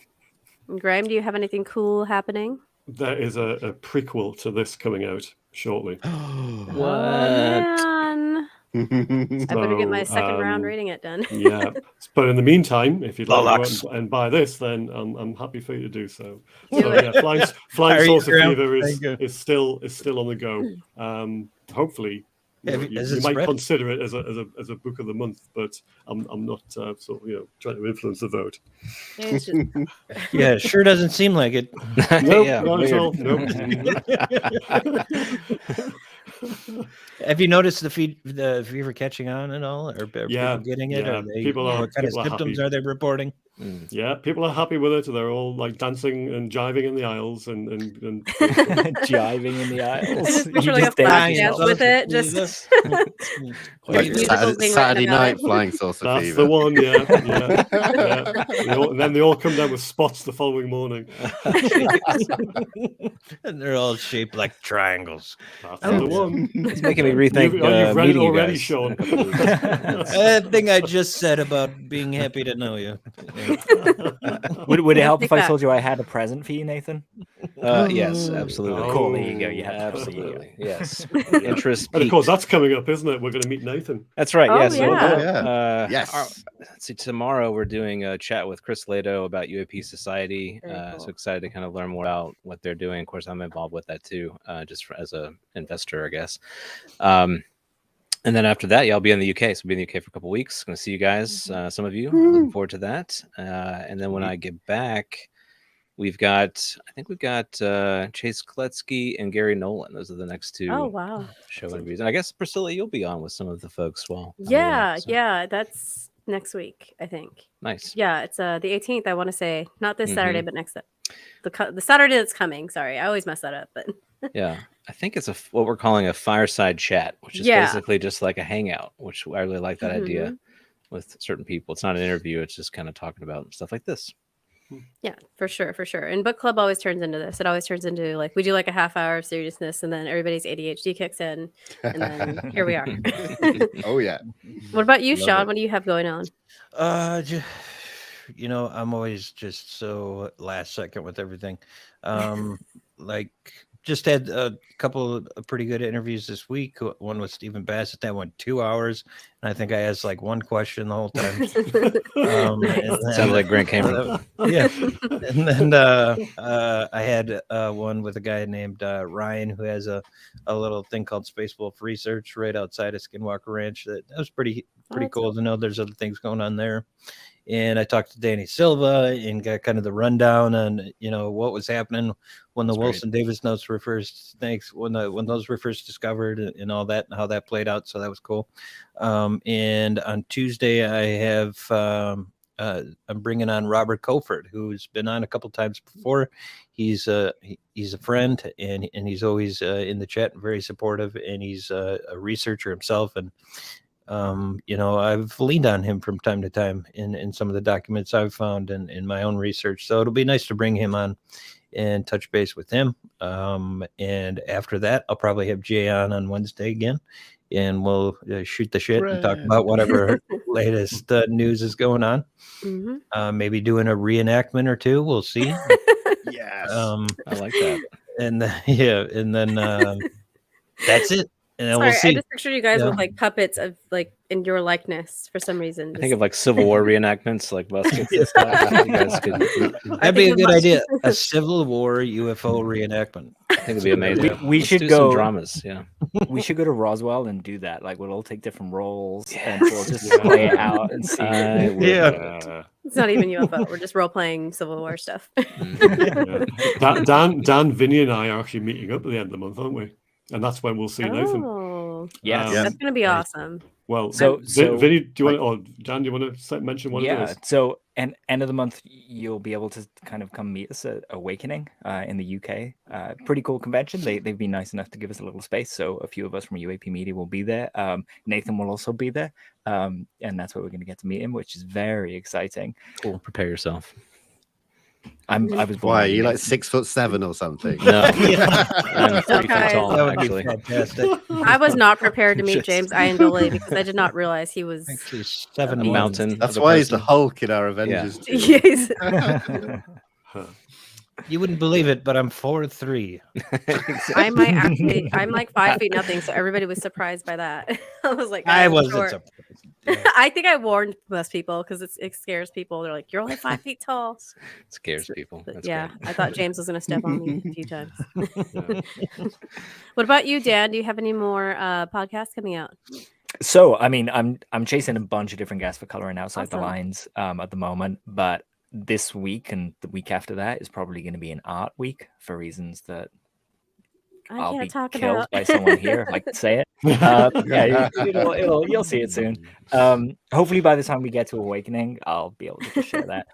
Graham, do you have anything cool happening? There is a prequel to this coming out shortly. What? Man. I better get my second round reading it done. Yeah, but in the meantime, if you'd like Bollocks. to go and buy this, then I'm happy for you to do so. Do So it. yeah, Flying Saucer Graham? Fever Thank you. is still on the go. Hopefully, you might consider it as a book of the month, but I'm not trying to influence the vote. It's just- Yeah, it sure doesn't seem like it. Nope, Yeah, not at all. weird. Nope. Have you noticed the fever catching on and all? Are people getting it? yeah. Are they, People are- what kind of people are symptoms happy. are they reporting? Yeah, people are happy with it. They're all like dancing and jiving in the aisles and Jiving in the I aisles. just You picture like a just dance flash yourself. dance with it. Just Like musicals being written Saturday about night it. Flying Saucer That's Fever. the one, yeah. And then they all come down with spots the following morning. And they're all shaped like triangles. That's the one. It's making me rethink You've read it meeting you already, guys Sean. in a couple of weeks. That thing I just said about being happy to know you. Would it help Take if I that. told you I had a present for you, Nathan? Yes, absolutely. Cool, there you go. You have Absolutely. Yes. Yeah. Interest And of course, peaked. that's coming up, isn't it? We're going to meet Nathan. That's right. Oh, Yeah. So, yeah. Oh, yeah. Yes. let's see. Tomorrow we're doing a chat with Chris Lato about UAP Society. Very cool. So excited to kind of learn more about what they're doing. Of course, I'm involved with that too, as a investor, I guess. And then after that, yeah, I'll be in the UK. So I'll be in the UK for a couple of weeks. Going to see you guys, some of you. Looking forward to that. And then when I get back, I think we've got Chase Kletsky and Gary Nolan. Those are the next two Oh, wow. show interviews. And I guess, Pricilla, you'll be on with some of the folks while I'm Yeah, away, so. yeah. That's next week, I think. Nice. Yeah, it's the 18th. I want to say not this Saturday, Mhm. but next the Saturday that's coming. Sorry, I always mess that up. But Yeah. I think it's what we're calling a fireside chat, which is Yeah. basically just like a hangout, which I really like that idea Mhm. with certain people. It's not an interview. It's just kind of talking about stuff like this. Yeah, for sure, for sure. And book club always turns into this. It always turns into like we do like a half hour of seriousness, and then everybody's ADHD kicks in, and then here we are. Oh, yeah. What about you, Love Sean? it. What do you have going on? I'm always just so last second with everything. Like just had a couple of pretty good interviews this week. One with Stephen Bassett that went 2 hours, and I think I asked like one question the whole time. Nice. Sounds like Grant Cameron. Yeah, and then I had one with a guy named Ryan who has a little thing called Space Wolf Research right outside of Skinwalker Ranch. That was pretty that's cool to know there's other things going on there. And I talked to Danny Silva and got kind of the rundown on what was happening when the That's great. Wilson Davis notes were first when those were first discovered and all that and how that played out. So that was cool. And on Tuesday I have I'm bringing on Robert Colford, who's been on a couple times before. He's a friend and he's always in the chat and very supportive, and he's a researcher himself. And I've leaned on him from time to time in some of the documents I've found in my own research. So it'll be nice to bring him on and touch base with him. And after that, I'll probably have Jay on Wednesday again, and we'll shoot the shit and talk about whatever latest news is going on. Mhm. Maybe doing a reenactment or two. We'll see. Yes. I like that. And then that's it. And then Sorry, we'll see. I just pictured you guys Yeah. with like puppets of like in your likeness for some reason. I think of like Civil War reenactments, like muskets and stuff. You guys could, That'd be a good idea. A Civil War UFO reenactment. I think it'd be amazing. We Let's should do go- some dramas. Yeah. We should go to Roswell and do that. Like we'll all take different roles and Yes. we'll just play it out and see. I would Yeah. love that. It's not even UFO. We're just role playing Civil War stuff. Yeah. Dan, Vinny, and I are actually meeting up at the end of the month, aren't we? And that's when we'll see Nathan. Oh, Yes. Yeah. that's gonna be Nice. awesome. Well, So- Vinny, do you want, or Dan, do you want to mention what it Yeah. is? So, and end of the month, you'll be able to kind of come meet us at Awakening in the UK. Pretty cool convention. They've been nice enough to give us a little space. So a few of us from UAP Media will be there. Nathan will also be there. And that's where we're going to get to meet him, which is very exciting. Cool. Prepare yourself. I was born. Why? Are ready, you like Nathan. 6'7" or something? No, I'm 3 feet guys. tall, That would actually. be fantastic. I was not prepared to meet Just- James Iandole because I did not realize he was. Actually, A 7 mountain. That's of a why he's the person. Hulk in our Avengers team. Yes. Huh. You wouldn't believe it, but I'm 4'3". I might actually. I'm like 5 feet nothing, so everybody was surprised by that. I was like, I I'm wasn't short. surprised. I think I warned most people because it scares people. They're like, "You're only 5 feet tall." It scares people. But That's yeah, great. I thought James was going to step on me a few times. Yeah. What about you, Dan? Do you have any more podcasts coming out? So, I mean, I'm chasing a bunch of different guests for coloring outside the Awesome. lines at the moment, but this week and the week after that is probably going to be an art week for reasons that I I'll can't be talk killed about. by someone here if I could say it. Yeah, you'll see it soon. Hopefully, by the time we get to Awakening, I'll be able to just share that.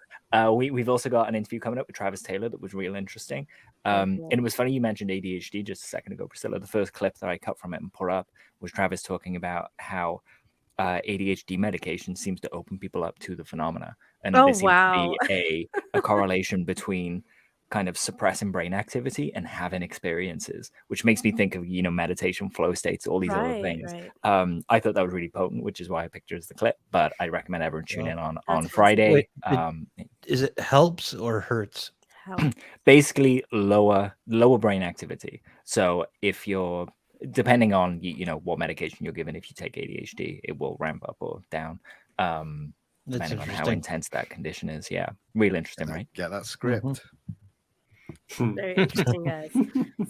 We've also got an interview coming up with Travis Taylor that was real interesting. And it was funny you mentioned ADHD just a second ago, Priscilla. The first clip that I cut from it and put up was Travis talking about how ADHD medication seems to open people up to the phenomena, and Oh, there seems wow. to be a correlation between kind of suppressing brain activity and having experiences, which makes me think of meditation, flow states, all these other Right, things. right. I thought that was really potent, which is why I picked it as the clip. But I recommend everyone tune in on That's Friday. Wait, Is it helps or hurts? How? Basically lower brain activity. So if you're depending on what medication you're given, if you take ADHD, it will ramp up or down. That's Depending on how interesting. intense that condition is. Yeah, really interesting, right? Get that script. Very interesting, guys.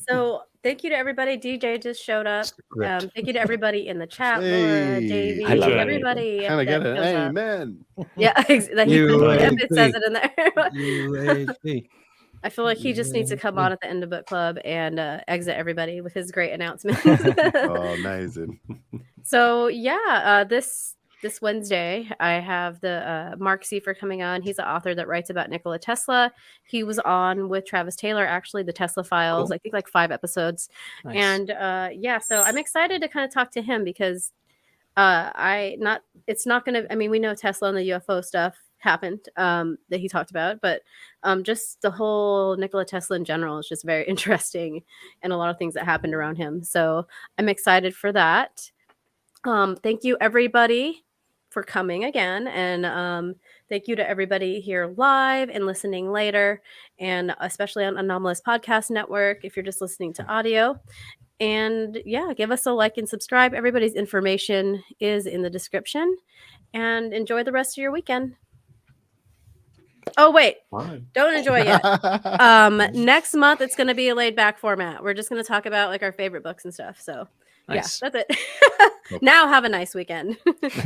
So thank you to everybody. DJ just showed up. Script. Thank you to everybody in the chat, Laura, Hey, JV, I love it. everybody Can I get that an shows up. amen? Yeah, that he UAP. it says it in there. UAP. I feel like he just needs to come on at the end of book club and exit everybody with his great announcement. Oh, amazing. So yeah, this Wednesday I have the Mark Seifer coming on. He's the author that writes about Nikola Tesla. He was on with Travis Taylor, actually, the Tesla Files. Cool. I think like 5 episodes. Nice. And yeah, so I'm excited to kind of talk to him because it's not gonna. I mean, we know Tesla and the UFO stuff happened that he talked about, but just the whole Nikola Tesla in general is just very interesting, and a lot of things that happened around him. So I'm excited for that. Thank you everybody for coming again, and thank you to everybody here live and listening later, and especially on Anomalous Podcast Network if you're just listening to audio. And yeah, give us a like and subscribe. Everybody's information is in the description, and enjoy the rest of your weekend. Oh wait, Fine. don't enjoy yet. Next month it's going to be a laid back format. We're just going to talk about like our favorite books and stuff. So Nice. yeah, that's it. Now have a nice weekend.